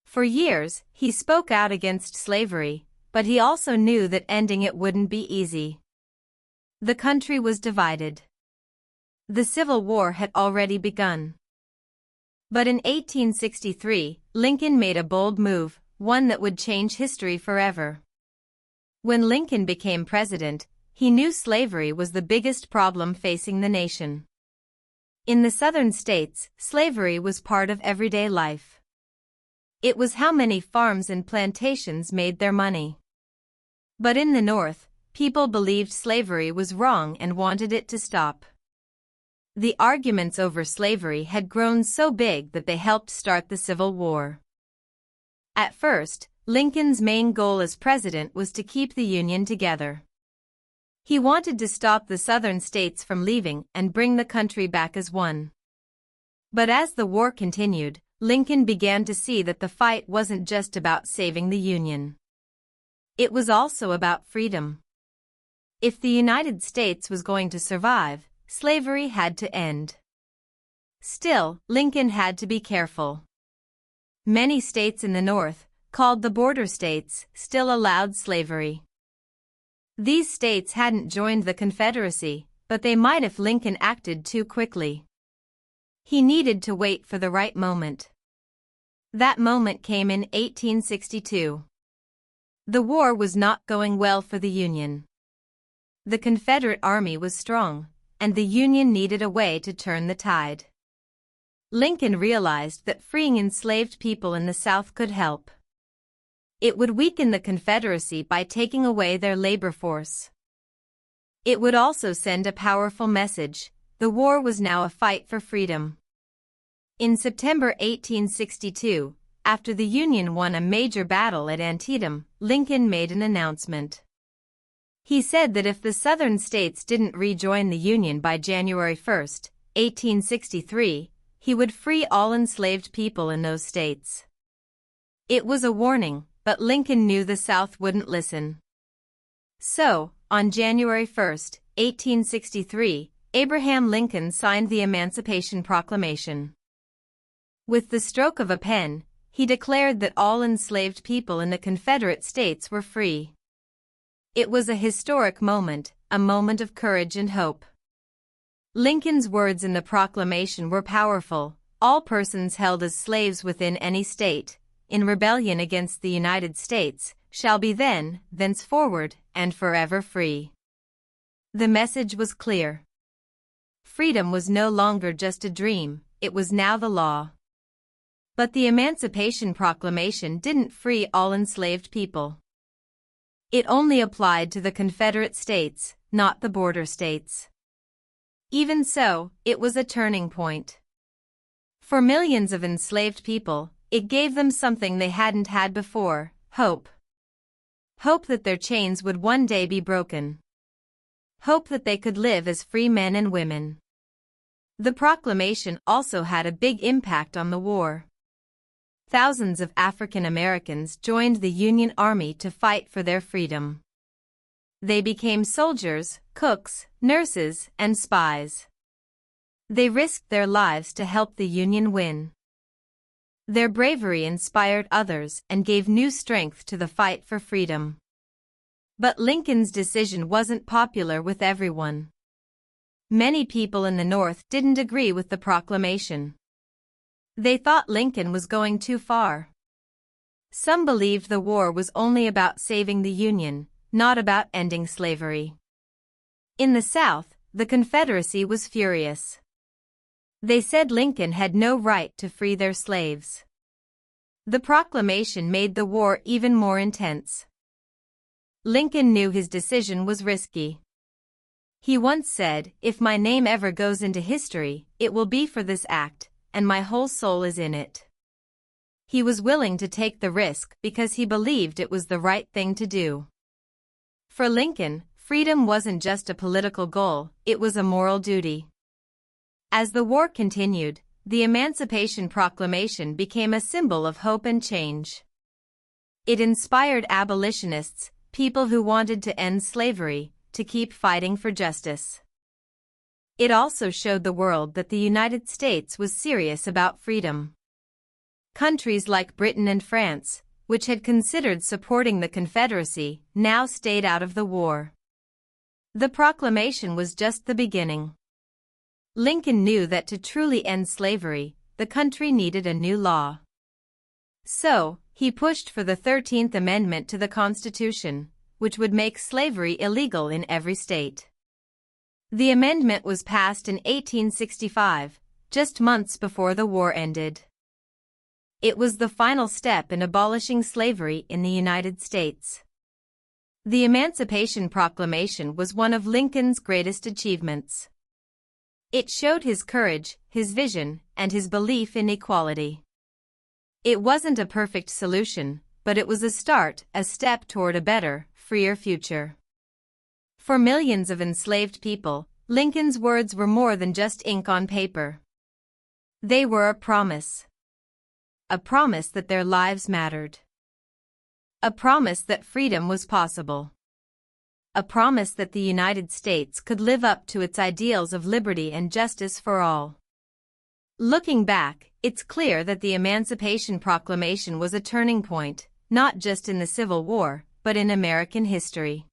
For years, he spoke out against slavery, but he also knew that ending it wouldn't be easy. The country was divided. The Civil War had already begun. But in 1863, Lincoln made a bold move, one that would change history forever. When Lincoln became president, he knew slavery was the biggest problem facing the nation. In the southern states, slavery was part of everyday life. It was how many farms and plantations made their money. But in the North, people believed slavery was wrong and wanted it to stop. The arguments over slavery had grown so big that they helped start the Civil War. At first, Lincoln's main goal as president was to keep the Union together. He wanted to stop the southern states from leaving and bring the country back as one. But as the war continued, Lincoln began to see that the fight wasn't just about saving the Union. It was also about freedom. If the United States was going to survive, slavery had to end. Still, Lincoln had to be careful. Many states in the North, called the border states, still allowed slavery. These states hadn't joined the Confederacy, but they might if Lincoln acted too quickly. He needed to wait for the right moment. That moment came in 1862. The war was not going well for the Union. The Confederate Army was strong, and the Union needed a way to turn the tide. Lincoln realized that freeing enslaved people in the South could help. It would weaken the Confederacy by taking away their labor force. It would also send a powerful message: the war was now a fight for freedom. In September 1862, after the Union won a major battle at Antietam, Lincoln made an announcement. He said that if the Southern states didn't rejoin the Union by January 1, 1863, he would free all enslaved people in those states. It was a warning, but Lincoln knew the South wouldn't listen. So, on January 1, 1863, Abraham Lincoln signed the Emancipation Proclamation. With the stroke of a pen, he declared that all enslaved people in the Confederate States were free. It was a historic moment, a moment of courage and hope. Lincoln's words in the proclamation were powerful: all persons held as slaves within any state, in rebellion against the United States, shall be then, thenceforward, and forever free. The message was clear. Freedom was no longer just a dream, it was now the law. But the Emancipation Proclamation didn't free all enslaved people. It only applied to the Confederate States, not the border states. Even so, it was a turning point. For millions of enslaved people, it gave them something they hadn't had before: hope. Hope that their chains would one day be broken. Hope that they could live as free men and women. The proclamation also had a big impact on the war. Thousands of African Americans joined the Union Army to fight for their freedom. They became soldiers, cooks, nurses, and spies. They risked their lives to help the Union win. Their bravery inspired others and gave new strength to the fight for freedom. But Lincoln's decision wasn't popular with everyone. Many people in the North didn't agree with the proclamation. They thought Lincoln was going too far. Some believed the war was only about saving the Union, not about ending slavery. In the South, the Confederacy was furious. They said Lincoln had no right to free their slaves. The proclamation made the war even more intense. Lincoln knew his decision was risky. He once said, "If my name ever goes into history, it will be for this act, and my whole soul is in it." He was willing to take the risk because he believed it was the right thing to do. For Lincoln, freedom wasn't just a political goal, it was a moral duty. As the war continued, the Emancipation Proclamation became a symbol of hope and change. It inspired abolitionists, people who wanted to end slavery, to keep fighting for justice. It also showed the world that the United States was serious about freedom. Countries like Britain and France, which had considered supporting the Confederacy, now stayed out of the war. The proclamation was just the beginning. Lincoln knew that to truly end slavery, the country needed a new law. So, he pushed for the 13th Amendment to the Constitution, which would make slavery illegal in every state. The amendment was passed in 1865, just months before the war ended. It was the final step in abolishing slavery in the United States. The Emancipation Proclamation was one of Lincoln's greatest achievements. It showed his courage, his vision, and his belief in equality. It wasn't a perfect solution, but it was a step toward a better, freer future. For millions of enslaved people, Lincoln's words were more than just ink on paper. They were a promise. A promise that their lives mattered. A promise that freedom was possible. A promise that the United States could live up to its ideals of liberty and justice for all. Looking back, it's clear that the Emancipation Proclamation was a turning point, not just in the Civil War, but in American history.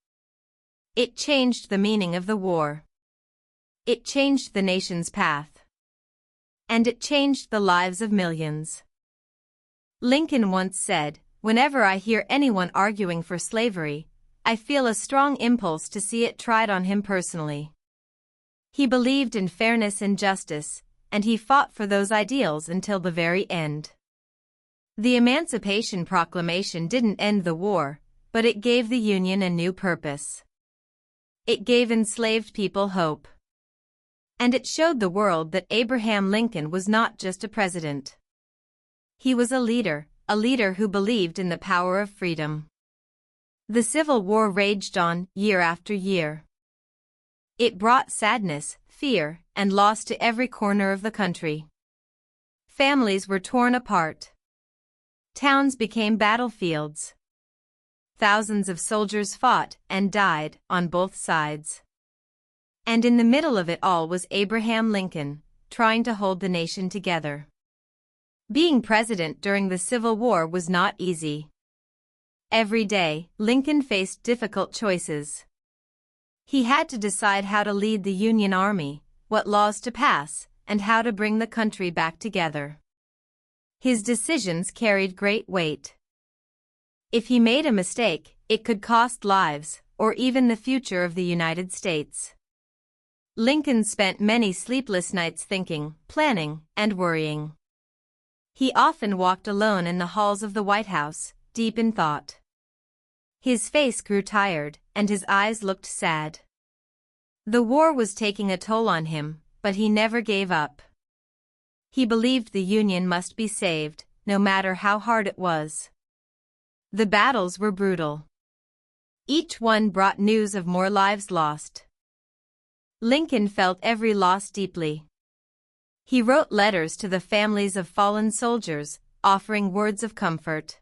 It changed the meaning of the war. It changed the nation's path. And it changed the lives of millions. Lincoln once said, "Whenever I hear anyone arguing for slavery, I feel a strong impulse to see it tried on him personally." He believed in fairness and justice, and he fought for those ideals until the very end. The Emancipation Proclamation didn't end the war, but it gave the Union a new purpose. It gave enslaved people hope. And it showed the world that Abraham Lincoln was not just a president. He was a leader who believed in the power of freedom. The Civil War raged on, year after year. It brought sadness, fear, and loss to every corner of the country. Families were torn apart. Towns became battlefields. Thousands of soldiers fought and died on both sides. And in the middle of it all was Abraham Lincoln, trying to hold the nation together. Being president during the Civil War was not easy. Every day, Lincoln faced difficult choices. He had to decide how to lead the Union Army, what laws to pass, and how to bring the country back together. His decisions carried great weight. If he made a mistake, it could cost lives, or even the future of the United States. Lincoln spent many sleepless nights thinking, planning, and worrying. He often walked alone in the halls of the White House, deep in thought. His face grew tired, and his eyes looked sad. The war was taking a toll on him, but he never gave up. He believed the Union must be saved, no matter how hard it was. The battles were brutal. Each one brought news of more lives lost. Lincoln felt every loss deeply. He wrote letters to the families of fallen soldiers, offering words of comfort.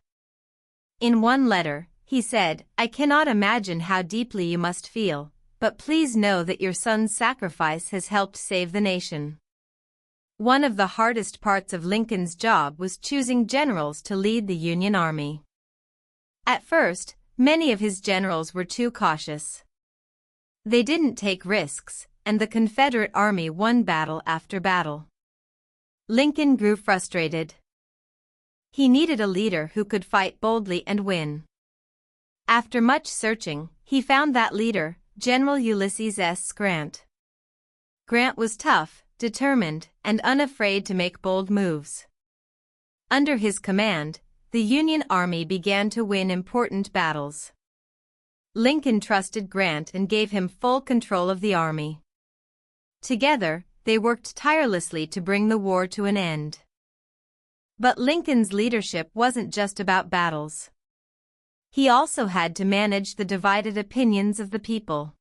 In one letter, he said, "I cannot imagine how deeply you must feel, but please know that your son's sacrifice has helped save the nation." One of the hardest parts of Lincoln's job was choosing generals to lead the Union Army. At first, many of his generals were too cautious. They didn't take risks, and the Confederate Army won battle after battle. Lincoln grew frustrated. He needed a leader who could fight boldly and win. After much searching, he found that leader, General Ulysses S. Grant. Grant was tough, determined, and unafraid to make bold moves. Under his command, the Union Army began to win important battles. Lincoln trusted Grant and gave him full control of the army. Together, they worked tirelessly to bring the war to an end. But Lincoln's leadership wasn't just about battles. He also had to manage the divided opinions of the people.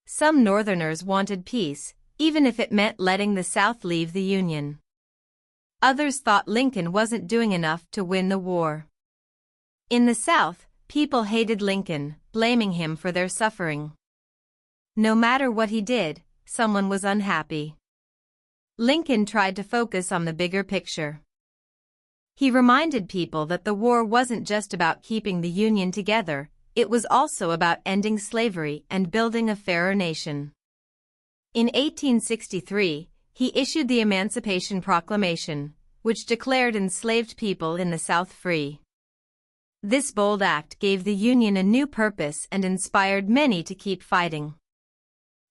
Some Northerners wanted peace, even if it meant letting the South leave the Union. Others thought Lincoln wasn't doing enough to win the war. In the South, people hated Lincoln, blaming him for their suffering. No matter what he did, someone was unhappy. Lincoln tried to focus on the bigger picture. He reminded people that the war wasn't just about keeping the Union together, it was also about ending slavery and building a fairer nation. In 1863, he issued the Emancipation Proclamation, which declared enslaved people in the South free. This bold act gave the Union a new purpose and inspired many to keep fighting.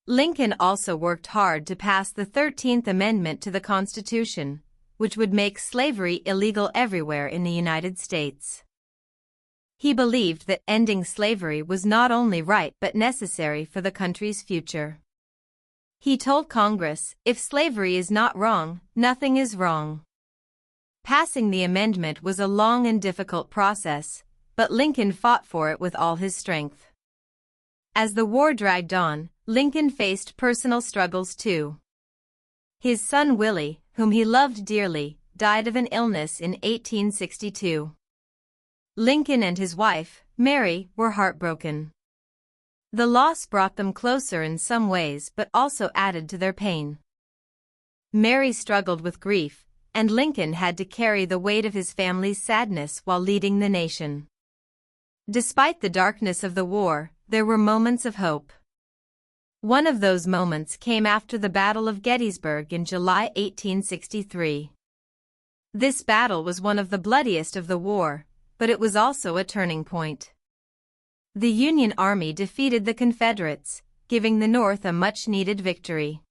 Lincoln also worked hard to pass the 13th Amendment to the Constitution, which would make slavery illegal everywhere in the United States. He believed that ending slavery was not only right but necessary for the country's future. He told Congress, "If slavery is not wrong, nothing is wrong." Passing the amendment was a long and difficult process, but Lincoln fought for it with all his strength. As the war dragged on, Lincoln faced personal struggles too. His son Willie, whom he loved dearly, died of an illness in 1862. Lincoln and his wife, Mary, were heartbroken. The loss brought them closer in some ways but also added to their pain. Mary struggled with grief, and Lincoln had to carry the weight of his family's sadness while leading the nation. Despite the darkness of the war, there were moments of hope. One of those moments came after the Battle of Gettysburg in July 1863. This battle was one of the bloodiest of the war, but it was also a turning point. The Union Army defeated the Confederates, giving the North a much-needed victory.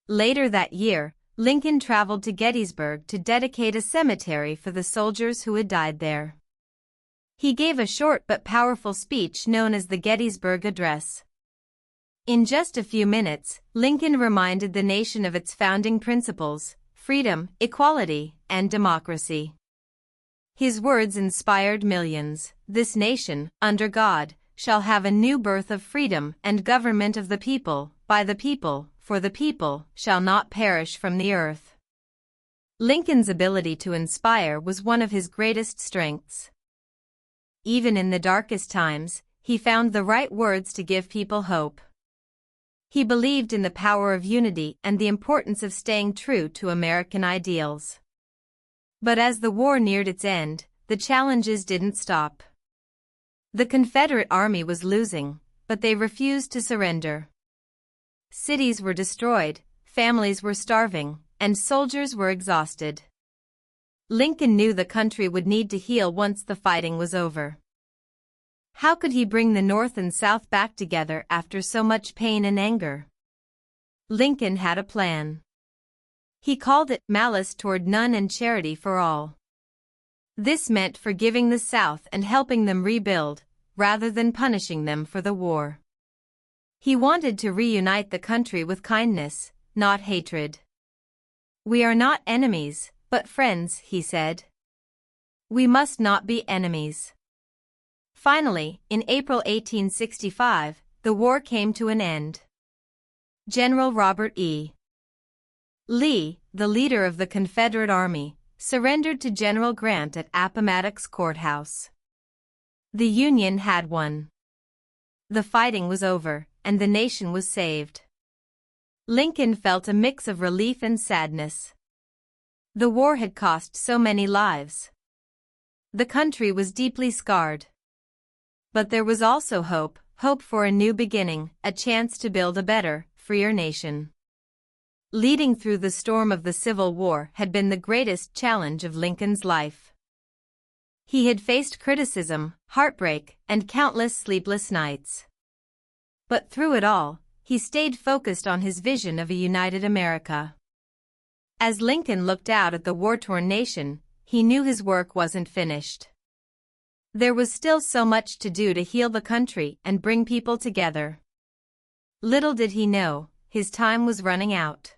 Later that year, Lincoln traveled to Gettysburg to dedicate a cemetery for the soldiers who had died there. He gave a short but powerful speech known as the Gettysburg Address. In just a few minutes, Lincoln reminded the nation of its founding principles: freedom, equality, and democracy. His words inspired millions. "This nation, under God, shall have a new birth of freedom and government of the people, by the people, for the people, shall not perish from the earth." Lincoln's ability to inspire was one of his greatest strengths. Even in the darkest times, he found the right words to give people hope. He believed in the power of unity and the importance of staying true to American ideals. But as the war neared its end, the challenges didn't stop. The Confederate Army was losing, but they refused to surrender. Cities were destroyed, families were starving, and soldiers were exhausted. Lincoln knew the country would need to heal once the fighting was over. How could he bring the North and South back together after so much pain and anger? Lincoln had a plan. He called it malice toward none and charity for all. This meant forgiving the South and helping them rebuild, rather than punishing them for the war. He wanted to reunite the country with kindness, not hatred. "We are not enemies, but friends," he said. "We must not be enemies." Finally, in April 1865, the war came to an end. General Robert E. Lee, the leader of the Confederate Army, surrendered to General Grant at Appomattox Courthouse. The Union had won. The fighting was over, and the nation was saved. Lincoln felt a mix of relief and sadness. The war had cost so many lives. The country was deeply scarred. But there was also hope for a new beginning, a chance to build a better, freer nation. Leading through the storm of the Civil War had been the greatest challenge of Lincoln's life. He had faced criticism, heartbreak, and countless sleepless nights. But through it all, he stayed focused on his vision of a united America. As Lincoln looked out at the war-torn nation, he knew his work wasn't finished. There was still so much to do to heal the country and bring people together. Little did he know, his time was running out.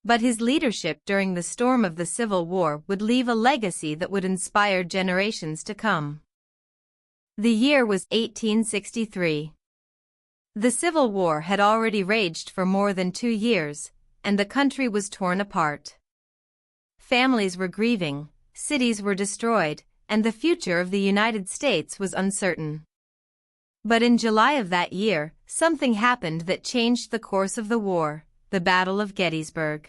But his leadership during the storm of the Civil War would leave a legacy that would inspire generations to come. The year was 1863. The Civil War had already raged for more than 2 years, and the country was torn apart. Families were grieving, cities were destroyed, and the future of the United States was uncertain. But in July of that year, something happened that changed the course of the war: the Battle of Gettysburg.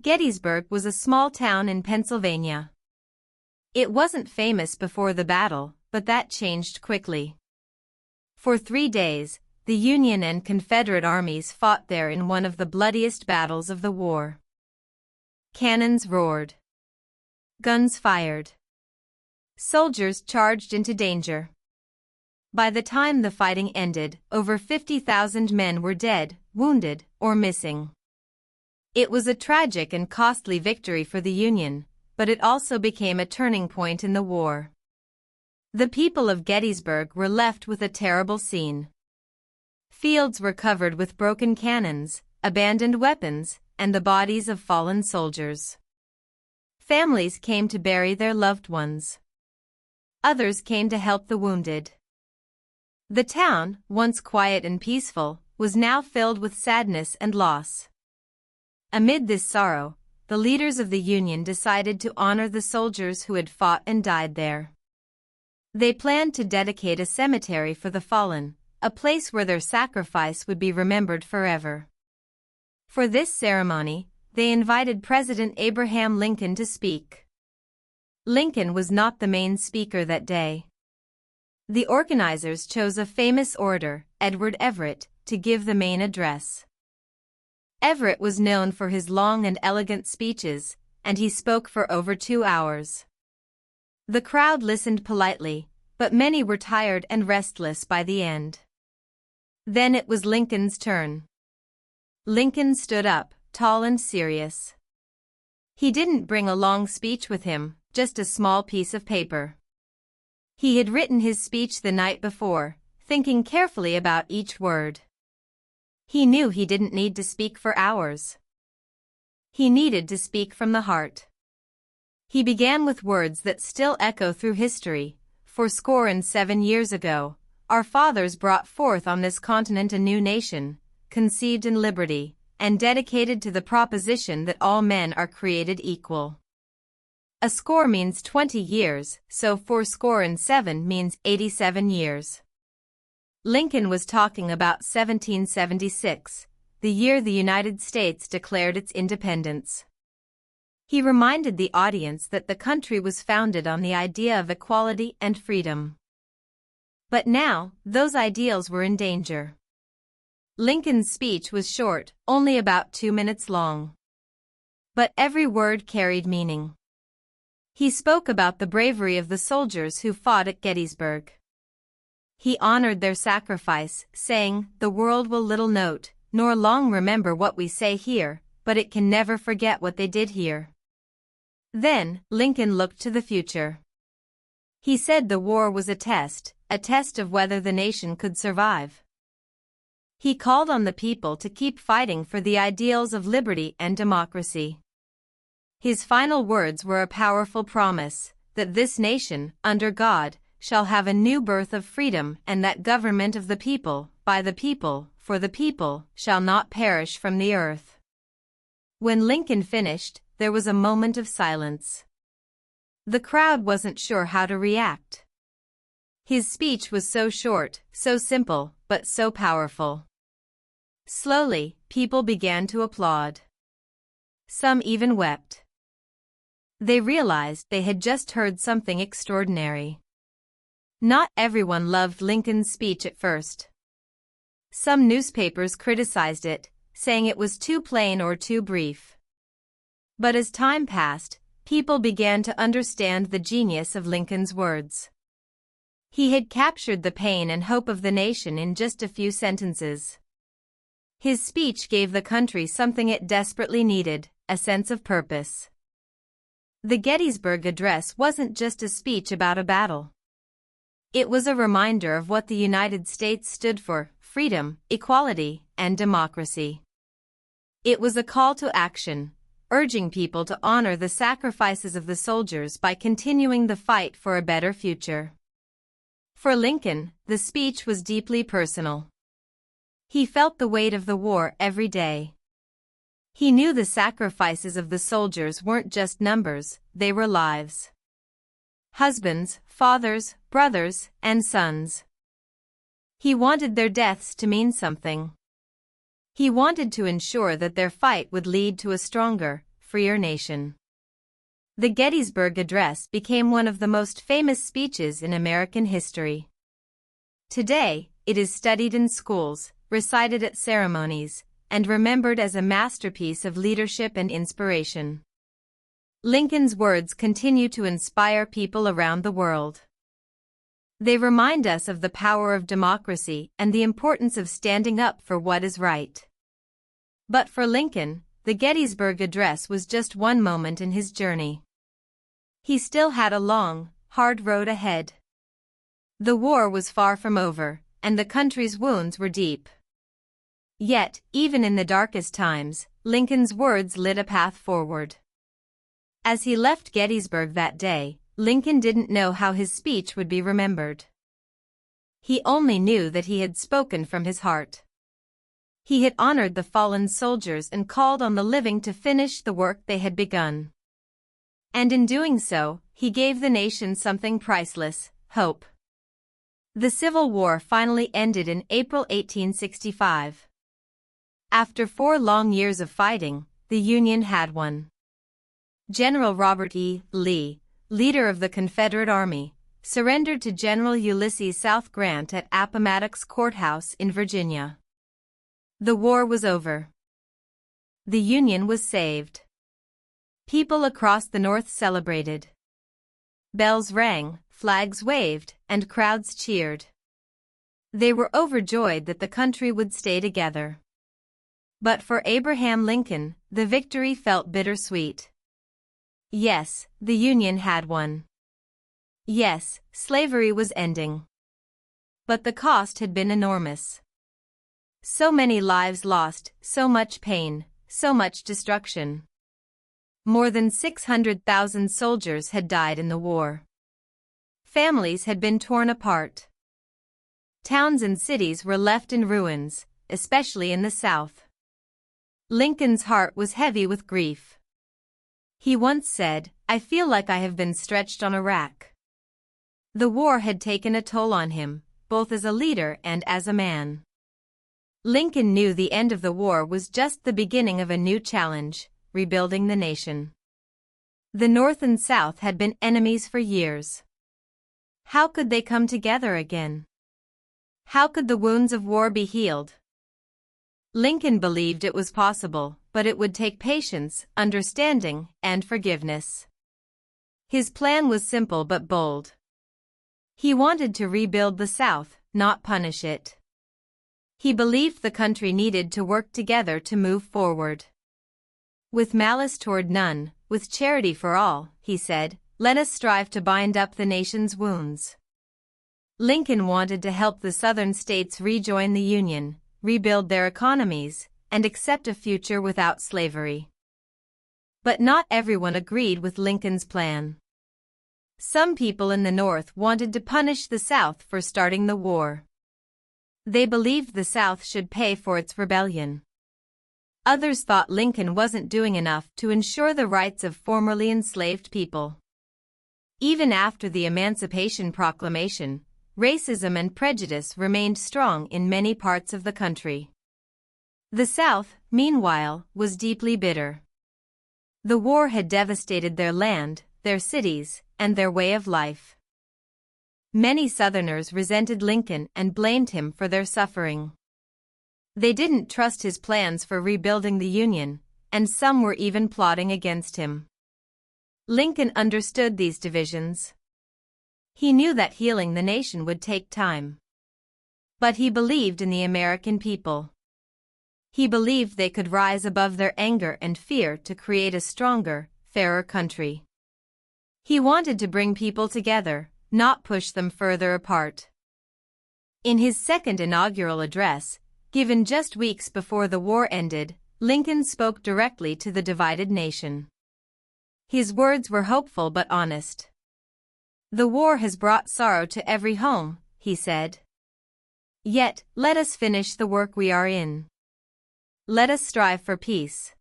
Gettysburg was a small town in Pennsylvania. It wasn't famous before the battle, but that changed quickly. For 3 days, the Union and Confederate armies fought there in one of the bloodiest battles of the war. Cannons roared. Guns fired. Soldiers charged into danger. By the time the fighting ended, over 50,000 men were dead, wounded, or missing. It was a tragic and costly victory for the Union, but it also became a turning point in the war. The people of Gettysburg were left with a terrible scene. Fields were covered with broken cannons, abandoned weapons, and the bodies of fallen soldiers. Families came to bury their loved ones. Others came to help the wounded. The town, once quiet and peaceful, was now filled with sadness and loss. Amid this sorrow, the leaders of the Union decided to honor the soldiers who had fought and died there. They planned to dedicate a cemetery for the fallen, a place where their sacrifice would be remembered forever. For this ceremony, they invited President Abraham Lincoln to speak. Lincoln was not the main speaker that day. The organizers chose a famous orator, Edward Everett, to give the main address. Everett was known for his long and elegant speeches, and he spoke for over 2 hours. The crowd listened politely, but many were tired and restless by the end. Then it was Lincoln's turn. Lincoln stood up, tall and serious. He didn't bring a long speech with him, just a small piece of paper. He had written his speech the night before, thinking carefully about each word. He knew he didn't need to speak for hours. He needed to speak from the heart. He began with words that still echo through history: 407 years ago, our fathers brought forth on this continent a new nation, conceived in liberty, and dedicated to the proposition that all men are created equal. A score means 20 years, so 407 means 87 years. Lincoln was talking about 1776, the year the United States declared its independence. He reminded the audience that the country was founded on the idea of equality and freedom. But now, those ideals were in danger. Lincoln's speech was short, only about 2 minutes long. But every word carried meaning. He spoke about the bravery of the soldiers who fought at Gettysburg. He honored their sacrifice, saying, "The world will little note, nor long remember what we say here, but it can never forget what they did here." Then, Lincoln looked to the future. He said the war was a test of whether the nation could survive. He called on the people to keep fighting for the ideals of liberty and democracy. His final words were a powerful promise, that this nation, under God, shall have a new birth of freedom, and that government of the people, by the people, for the people, shall not perish from the earth. When Lincoln finished, there was a moment of silence. The crowd wasn't sure how to react. His speech was so short, so simple, but so powerful. Slowly, people began to applaud. Some even wept. They realized they had just heard something extraordinary. Not everyone loved Lincoln's speech at first. Some newspapers criticized it, saying it was too plain or too brief. But as time passed, people began to understand the genius of Lincoln's words. He had captured the pain and hope of the nation in just a few sentences. His speech gave the country something it desperately needed: a sense of purpose. The Gettysburg Address wasn't just a speech about a battle. It was a reminder of what the United States stood for: freedom, equality, and democracy. It was a call to action, urging people to honor the sacrifices of the soldiers by continuing the fight for a better future. For Lincoln, the speech was deeply personal. He felt the weight of the war every day. He knew the sacrifices of the soldiers weren't just numbers, they were lives. Husbands, fathers, brothers, and sons. He wanted their deaths to mean something. He wanted to ensure that their fight would lead to a stronger, freer nation. The Gettysburg Address became one of the most famous speeches in American history. Today, it is studied in schools, recited at ceremonies, and remembered as a masterpiece of leadership and inspiration. Lincoln's words continue to inspire people around the world. They remind us of the power of democracy and the importance of standing up for what is right. But for Lincoln, the Gettysburg Address was just one moment in his journey. He still had a long, hard road ahead. The war was far from over, and the country's wounds were deep. Yet, even in the darkest times, Lincoln's words lit a path forward. As he left Gettysburg that day, Lincoln didn't know how his speech would be remembered. He only knew that he had spoken from his heart. He had honored the fallen soldiers and called on the living to finish the work they had begun. And in doing so, he gave the nation something priceless: hope. The Civil War finally ended in April 1865. After 4 long years of fighting, the Union had won. General Robert E. Lee, leader of the Confederate Army, surrendered to General Ulysses South Grant at Appomattox Courthouse in Virginia. The war was over. The Union was saved. People across the North celebrated. Bells rang, flags waved, and crowds cheered. They were overjoyed that the country would stay together. But for Abraham Lincoln, the victory felt bittersweet. Yes, the Union had won. Yes, slavery was ending. But the cost had been enormous. So many lives lost, so much pain, so much destruction. More than 600,000 soldiers had died in the war. Families had been torn apart. Towns and cities were left in ruins, especially in the South. Lincoln's heart was heavy with grief. He once said, "I feel like I have been stretched on a rack." The war had taken a toll on him, both as a leader and as a man. Lincoln knew the end of the war was just the beginning of a new challenge: rebuilding the nation. The North and South had been enemies for years. How could they come together again? How could the wounds of war be healed? Lincoln believed it was possible, but it would take patience, understanding, and forgiveness. His plan was simple but bold. He wanted to rebuild the South, not punish it. He believed the country needed to work together to move forward. "With malice toward none, with charity for all," he said, "let us strive to bind up the nation's wounds." Lincoln wanted to help the Southern states rejoin the Union, rebuild their economies, and accept a future without slavery. But not everyone agreed with Lincoln's plan. Some people in the North wanted to punish the South for starting the war. They believed the South should pay for its rebellion. Others thought Lincoln wasn't doing enough to ensure the rights of formerly enslaved people. Even after the Emancipation Proclamation, racism and prejudice remained strong in many parts of the country. The South, meanwhile, was deeply bitter. The war had devastated their land, their cities, and their way of life. Many Southerners resented Lincoln and blamed him for their suffering. They didn't trust his plans for rebuilding the Union, and some were even plotting against him. Lincoln understood these divisions. He knew that healing the nation would take time. But he believed in the American people. He believed they could rise above their anger and fear to create a stronger, fairer country. He wanted to bring people together, not push them further apart. In his second inaugural address, given just weeks before the war ended, Lincoln spoke directly to the divided nation. His words were hopeful but honest. "The war has brought sorrow to every home," he said. Yet, let us finish the work we are in. Let us strive for peace.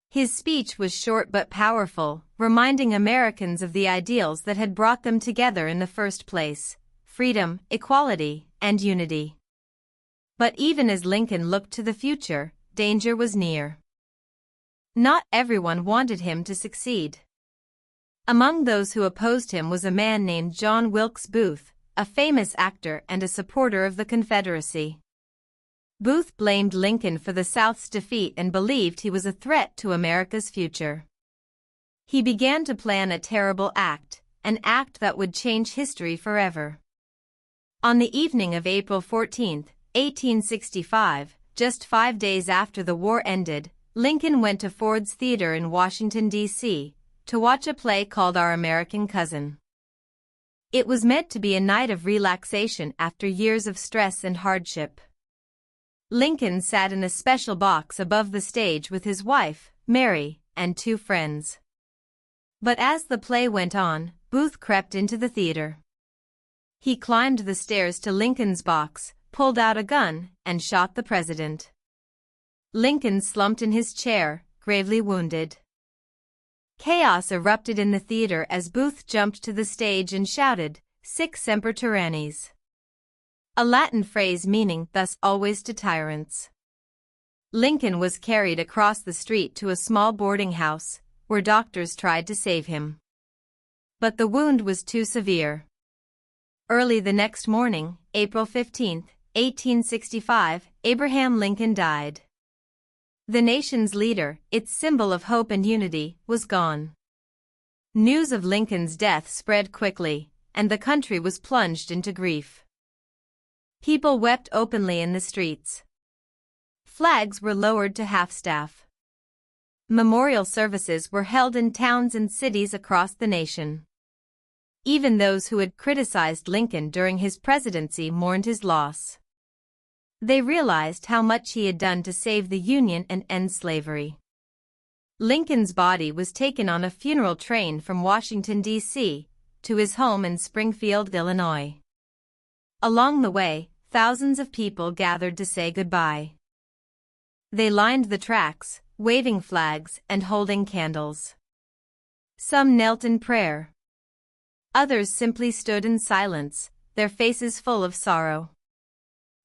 His speech was short but powerful, reminding Americans of the ideals that had brought them together in the first place: freedom, equality, and unity. But even as Lincoln looked to the future, danger was near. Not everyone wanted him to succeed. Among those who opposed him was a man named John Wilkes Booth, a famous actor and a supporter of the Confederacy. Booth blamed Lincoln for the South's defeat and believed he was a threat to America's future. He began to plan a terrible act, an act that would change history forever. On the evening of April 14, 1865, just 5 days after the war ended, Lincoln went to Ford's Theater in Washington, D.C., to watch a play called Our American Cousin. It was meant to be a night of relaxation after years of stress and hardship. Lincoln sat in a special box above the stage with his wife, Mary, and 2 friends. But as the play went on, Booth crept into the theater. He climbed the stairs to Lincoln's box, pulled out a gun, and shot the president. Lincoln slumped in his chair, gravely wounded. Chaos erupted in the theater as Booth jumped to the stage and shouted, "Sic semper tyrannis," a Latin phrase meaning "thus always to tyrants." Lincoln was carried across the street to a small boarding house, where doctors tried to save him. But the wound was too severe. Early the next morning, April 15, 1865, Abraham Lincoln died. The nation's leader, its symbol of hope and unity, was gone. News of Lincoln's death spread quickly, and the country was plunged into grief. People wept openly in the streets. Flags were lowered to half-staff. Memorial services were held in towns and cities across the nation. Even those who had criticized Lincoln during his presidency mourned his loss. They realized how much he had done to save the Union and end slavery. Lincoln's body was taken on a funeral train from Washington, D.C., to his home in Springfield, Illinois. Along the way, thousands of people gathered to say goodbye. They lined the tracks, waving flags and holding candles. Some knelt in prayer. Others simply stood in silence, their faces full of sorrow.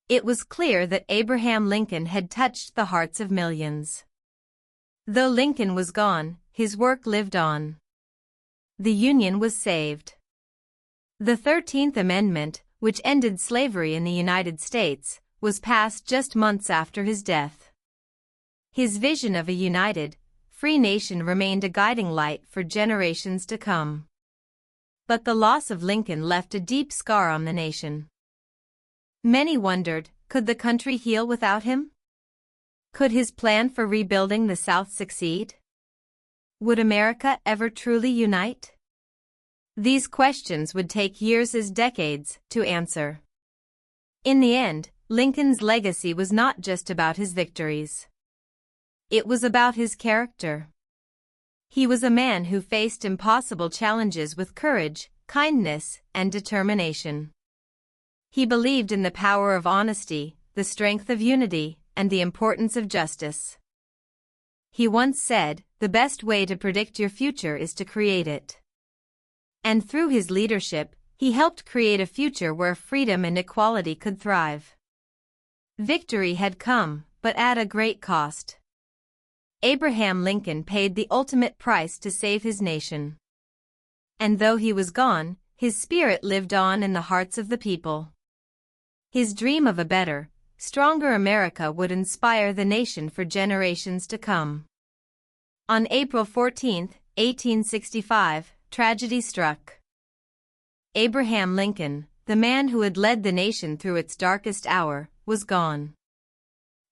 It was clear that Abraham Lincoln had touched the hearts of millions. Though Lincoln was gone, his work lived on. The Union was saved. The 13th Amendment, which ended slavery in the United States, was passed just months after his death. His vision of a united, free nation remained a guiding light for generations to come. But the loss of Lincoln left a deep scar on the nation. Many wondered, could the country heal without him? Could his plan for rebuilding the South succeed? Would America ever truly unite? These questions would take years as decades to answer. In the end, Lincoln's legacy was not just about his victories. It was about his character. He was a man who faced impossible challenges with courage, kindness, and determination. He believed in the power of honesty, the strength of unity, and the importance of justice. He once said, "The best way to predict your future is to create it." And through his leadership, he helped create a future where freedom and equality could thrive. Victory had come, but at a great cost. Abraham Lincoln paid the ultimate price to save his nation. And though he was gone, his spirit lived on in the hearts of the people. His dream of a better, stronger America would inspire the nation for generations to come. On April 14, 1865, tragedy struck. Abraham Lincoln, the man who had led the nation through its darkest hour, was gone.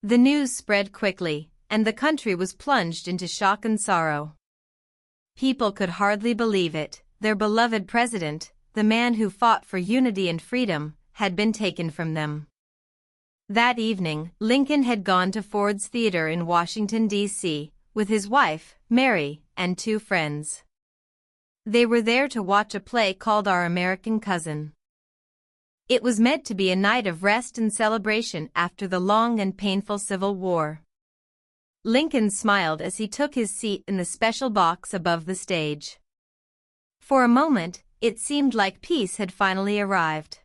The news spread quickly, and the country was plunged into shock and sorrow. People could hardly believe it. Their beloved president, the man who fought for unity and freedom, had been taken from them. That evening, Lincoln had gone to Ford's Theater in Washington, D.C., with his wife, Mary, and 2 friends. They were there to watch a play called Our American Cousin. It was meant to be a night of rest and celebration after the long and painful Civil War. Lincoln smiled as he took his seat in the special box above the stage. For a moment, it seemed like peace had finally arrived.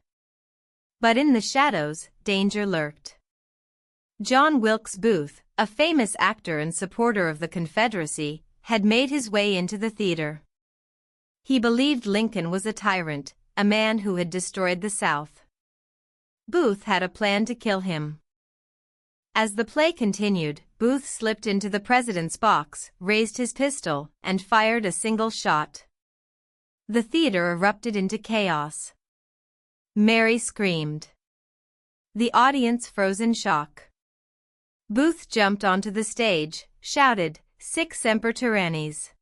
But in the shadows, danger lurked. John Wilkes Booth, a famous actor and supporter of the Confederacy, had made his way into the theater. He believed Lincoln was a tyrant, a man who had destroyed the South. Booth had a plan to kill him. As the play continued, Booth slipped into the president's box, raised his pistol, and fired a single shot. The theater erupted into chaos. Mary screamed. The audience froze in shock. Booth jumped onto the stage, shouted, "Sic semper tyrannis,"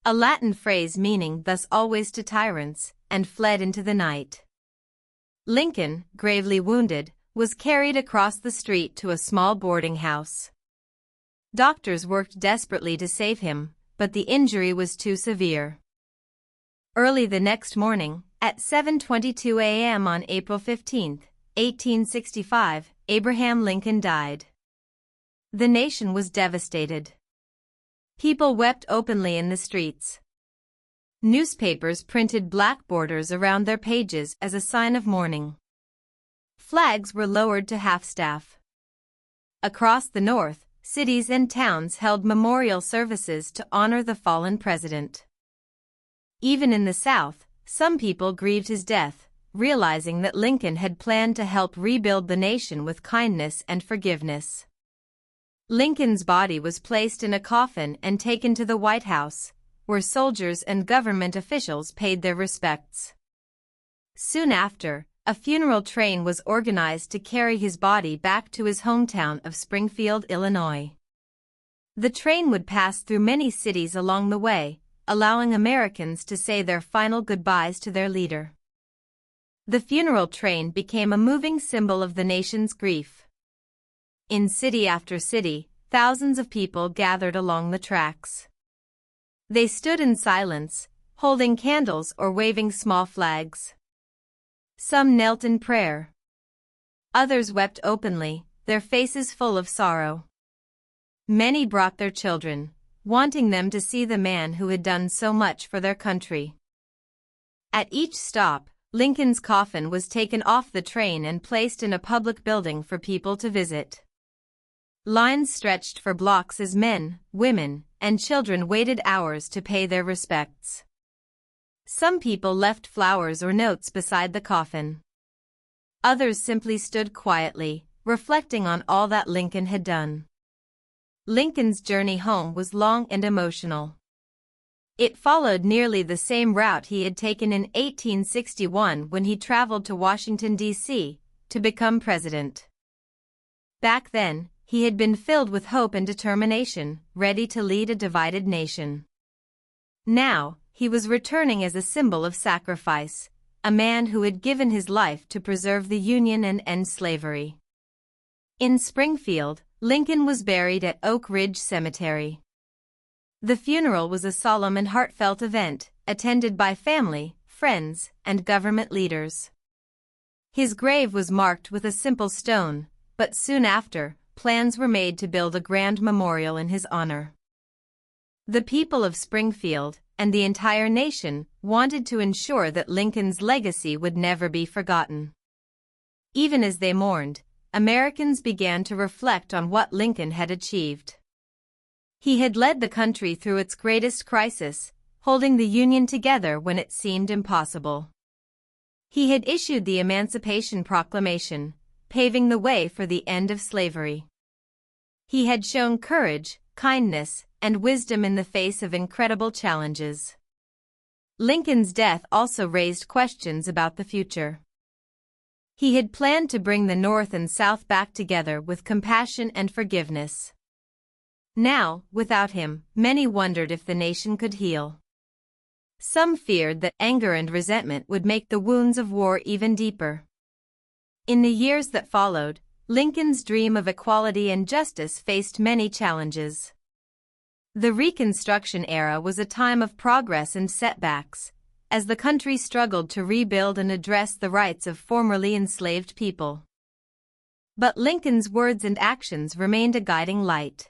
a Latin phrase meaning "thus always to tyrants," and fled into the night. Lincoln, gravely wounded, was carried across the street to a small boarding house. Doctors worked desperately to save him, but the injury was too severe. Early the next morning, at 7:22 a.m. on April 15, 1865, Abraham Lincoln died. The nation was devastated. People wept openly in the streets. Newspapers printed black borders around their pages as a sign of mourning. Flags were lowered to half-staff. Across the North, cities and towns held memorial services to honor the fallen president. Even in the South, some people grieved his death, realizing that Lincoln had planned to help rebuild the nation with kindness and forgiveness. Lincoln's body was placed in a coffin and taken to the White House, where soldiers and government officials paid their respects. Soon after, a funeral train was organized to carry his body back to his hometown of Springfield, Illinois. The train would pass through many cities along the way, allowing Americans to say their final goodbyes to their leader. The funeral train became a moving symbol of the nation's grief. In city after city, thousands of people gathered along the tracks. They stood in silence, holding candles or waving small flags. Some knelt in prayer. Others wept openly, their faces full of sorrow. Many brought their children, wanting them to see the man who had done so much for their country. At each stop, Lincoln's coffin was taken off the train and placed in a public building for people to visit. Lines stretched for blocks as men, women, and children waited hours to pay their respects. Some people left flowers or notes beside the coffin. Others simply stood quietly, reflecting on all that Lincoln had done. Lincoln's journey home was long and emotional. It followed nearly the same route he had taken in 1861 when he traveled to Washington, D.C., to become president. Back then, he had been filled with hope and determination, ready to lead a divided nation. Now, he was returning as a symbol of sacrifice, a man who had given his life to preserve the Union and end slavery. In Springfield, Lincoln was buried at Oak Ridge Cemetery. The funeral was a solemn and heartfelt event, attended by family, friends, and government leaders. His grave was marked with a simple stone, but soon after, plans were made to build a grand memorial in his honor. The people of Springfield, and the entire nation, wanted to ensure that Lincoln's legacy would never be forgotten. Even as they mourned, Americans began to reflect on what Lincoln had achieved. He had led the country through its greatest crisis, holding the Union together when it seemed impossible. He had issued the Emancipation Proclamation, paving the way for the end of slavery. He had shown courage, kindness, and wisdom in the face of incredible challenges. Lincoln's death also raised questions about the future. He had planned to bring the North and South back together with compassion and forgiveness. Now, without him, many wondered if the nation could heal. Some feared that anger and resentment would make the wounds of war even deeper. In the years that followed, Lincoln's dream of equality and justice faced many challenges. The Reconstruction era was a time of progress and setbacks, as the country struggled to rebuild and address the rights of formerly enslaved people. But Lincoln's words and actions remained a guiding light.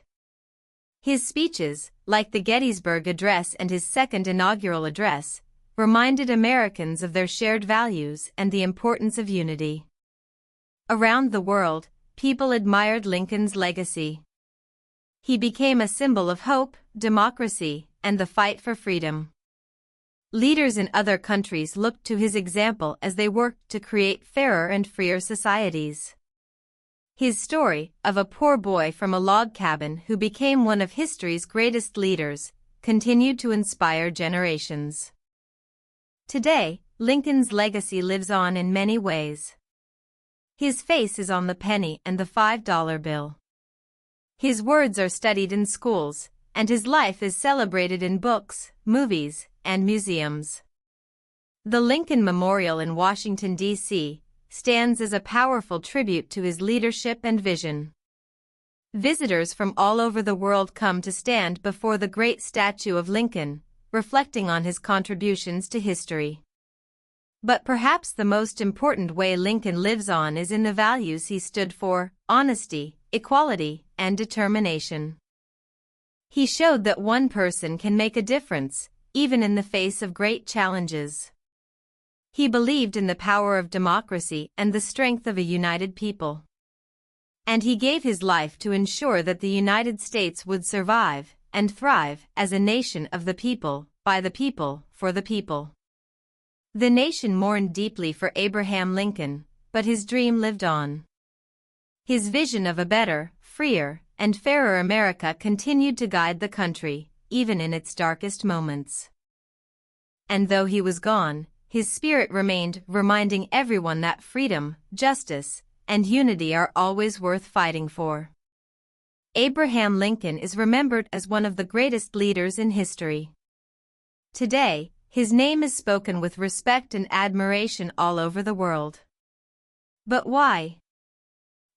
His speeches, like the Gettysburg Address and his second inaugural address, reminded Americans of their shared values and the importance of unity. Around the world, people admired Lincoln's legacy. He became a symbol of hope, democracy, and the fight for freedom. Leaders in other countries looked to his example as they worked to create fairer and freer societies. His story, of a poor boy from a log cabin who became one of history's greatest leaders, continued to inspire generations. Today, Lincoln's legacy lives on in many ways. His face is on the penny and the $5 bill. His words are studied in schools, and his life is celebrated in books, movies, and museums. The Lincoln Memorial in Washington, D.C., stands as a powerful tribute to his leadership and vision. Visitors from all over the world come to stand before the great statue of Lincoln, reflecting on his contributions to history. But perhaps the most important way Lincoln lives on is in the values he stood for: honesty, equality, and determination. He showed that one person can make a difference, even in the face of great challenges. He believed in the power of democracy and the strength of a united people. And he gave his life to ensure that the United States would survive and thrive as a nation of the people, by the people, for the people. The nation mourned deeply for Abraham Lincoln, but his dream lived on. His vision of a better, freer, and fairer America continued to guide the country, even in its darkest moments. And though he was gone, his spirit remained, reminding everyone that freedom, justice, and unity are always worth fighting for. Abraham Lincoln is remembered as one of the greatest leaders in history. Today, his name is spoken with respect and admiration all over the world. But why?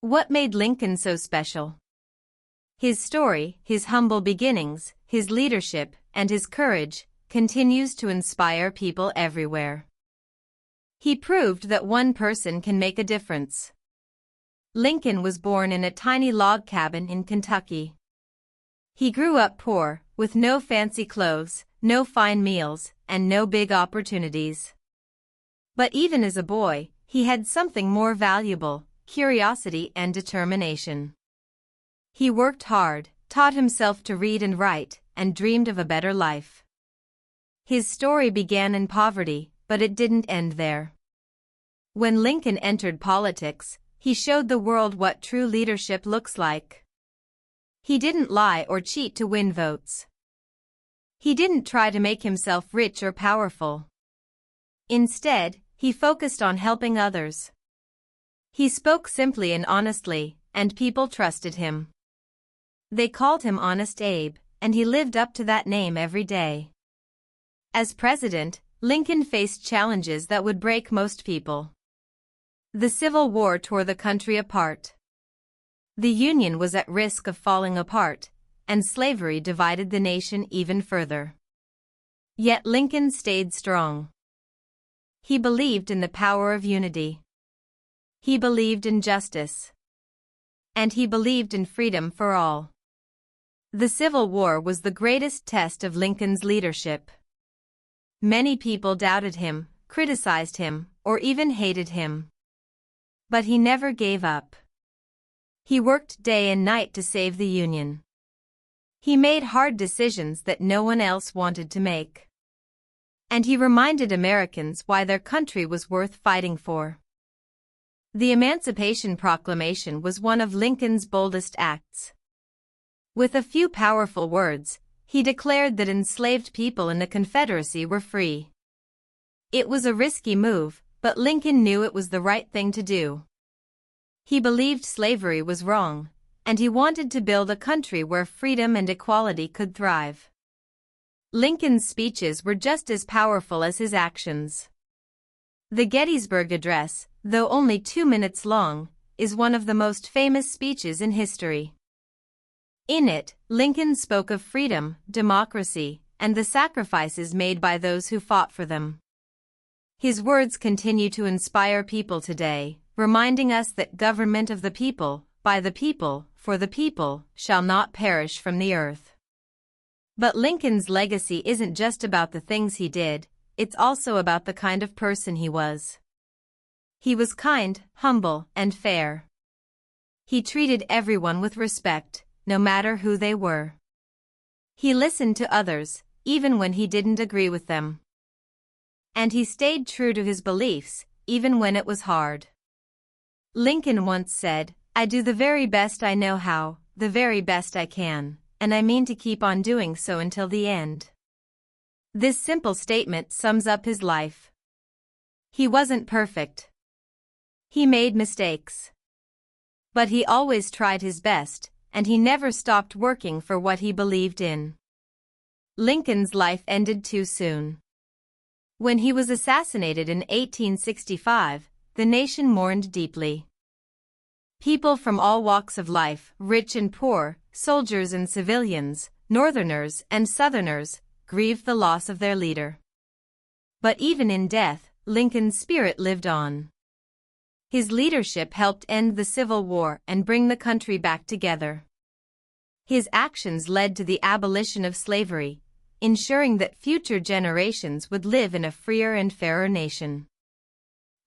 What made Lincoln so special? His story, his humble beginnings, his leadership, and his courage continues to inspire people everywhere. He proved that one person can make a difference. Lincoln was born in a tiny log cabin in Kentucky. He grew up poor, with no fancy clothes, no fine meals, and no big opportunities. But even as a boy, he had something more valuable: curiosity and determination. He worked hard, taught himself to read and write, and dreamed of a better life. His story began in poverty, but it didn't end there. When Lincoln entered politics, he showed the world what true leadership looks like. He didn't lie or cheat to win votes. He didn't try to make himself rich or powerful. Instead, he focused on helping others. He spoke simply and honestly, and people trusted him. They called him Honest Abe, and he lived up to that name every day. As president, Lincoln faced challenges that would break most people. The Civil War tore the country apart. The Union was at risk of falling apart, and slavery divided the nation even further. Yet Lincoln stayed strong. He believed in the power of unity. He believed in justice. And he believed in freedom for all. The Civil War was the greatest test of Lincoln's leadership. Many people doubted him, criticized him, or even hated him. But he never gave up. He worked day and night to save the Union. He made hard decisions that no one else wanted to make. And he reminded Americans why their country was worth fighting for. The Emancipation Proclamation was one of Lincoln's boldest acts. With a few powerful words, he declared that enslaved people in the Confederacy were free. It was a risky move, but Lincoln knew it was the right thing to do. He believed slavery was wrong, and he wanted to build a country where freedom and equality could thrive. Lincoln's speeches were just as powerful as his actions. The Gettysburg Address, though only 2 minutes long, is one of the most famous speeches in history. In it, Lincoln spoke of freedom, democracy, and the sacrifices made by those who fought for them. His words continue to inspire people today, reminding us that government of the people, by the people, for the people, shall not perish from the earth. But Lincoln's legacy isn't just about the things he did, it's also about the kind of person he was. He was kind, humble, and fair. He treated everyone with respect, no matter who they were. He listened to others, even when he didn't agree with them. And he stayed true to his beliefs, even when it was hard. Lincoln once said, "I do the very best I know how, the very best I can, and I mean to keep on doing so until the end." This simple statement sums up his life. He wasn't perfect. He made mistakes. But he always tried his best, and he never stopped working for what he believed in. Lincoln's life ended too soon. When he was assassinated in 1865, the nation mourned deeply. People from all walks of life, rich and poor, soldiers and civilians, Northerners and Southerners, grieved the loss of their leader. But even in death, Lincoln's spirit lived on. His leadership helped end the Civil War and bring the country back together. His actions led to the abolition of slavery, ensuring that future generations would live in a freer and fairer nation.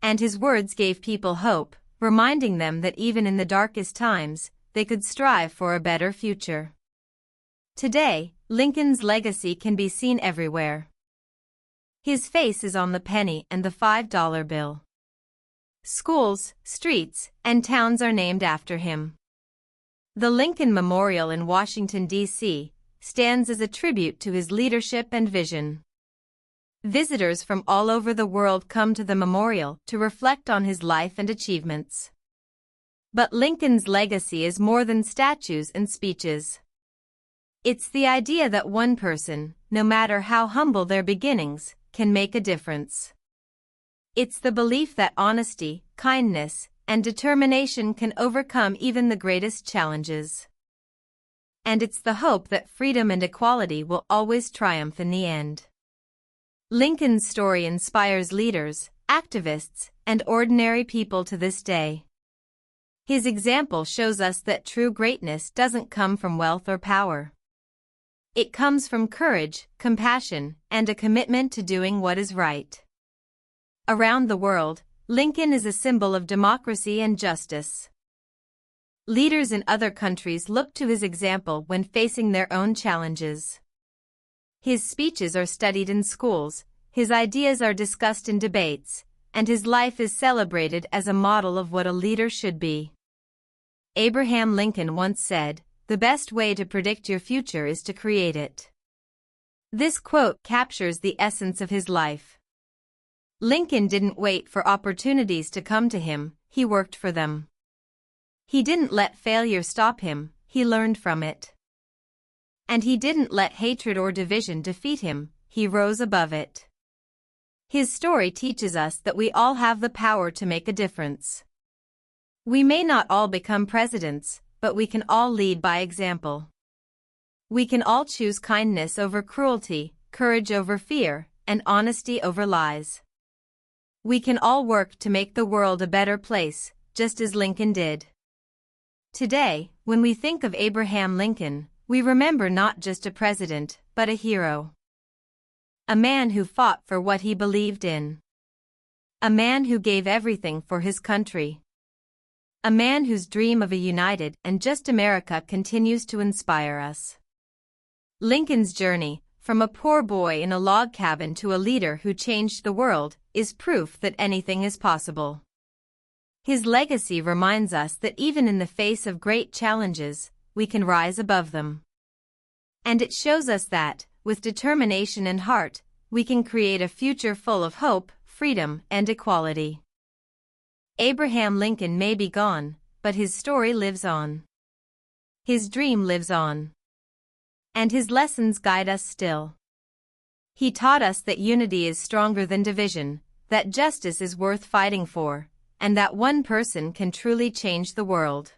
And his words gave people hope, reminding them that even in the darkest times, they could strive for a better future. Today, Lincoln's legacy can be seen everywhere. His face is on the penny and the $5 bill. Schools, streets, and towns are named after him. The Lincoln Memorial in Washington, D.C., stands as a tribute to his leadership and vision. Visitors from all over the world come to the memorial to reflect on his life and achievements. But Lincoln's legacy is more than statues and speeches. It's the idea that one person, no matter how humble their beginnings, can make a difference. It's the belief that honesty, kindness, and determination can overcome even the greatest challenges. And it's the hope that freedom and equality will always triumph in the end. Lincoln's story inspires leaders, activists, and ordinary people to this day. His example shows us that true greatness doesn't come from wealth or power. It comes from courage, compassion, and a commitment to doing what is right. Around the world, Lincoln is a symbol of democracy and justice. Leaders in other countries look to his example when facing their own challenges. His speeches are studied in schools, his ideas are discussed in debates, and his life is celebrated as a model of what a leader should be. Abraham Lincoln once said, "The best way to predict your future is to create it." This quote captures the essence of his life. Lincoln didn't wait for opportunities to come to him, he worked for them. He didn't let failure stop him, he learned from it. And he didn't let hatred or division defeat him, he rose above it. His story teaches us that we all have the power to make a difference. We may not all become presidents, but we can all lead by example. We can all choose kindness over cruelty, courage over fear, and honesty over lies. We can all work to make the world a better place, just as Lincoln did. Today, when we think of Abraham Lincoln, we remember not just a president, but a hero. A man who fought for what he believed in. A man who gave everything for his country. A man whose dream of a united and just America continues to inspire us. Lincoln's journey, from a poor boy in a log cabin to a leader who changed the world, is proof that anything is possible. His legacy reminds us that even in the face of great challenges, we can rise above them. And it shows us that, with determination and heart, we can create a future full of hope, freedom, and equality. Abraham Lincoln may be gone, but his story lives on. His dream lives on. And his lessons guide us still. He taught us that unity is stronger than division, that justice is worth fighting for, and that one person can truly change the world.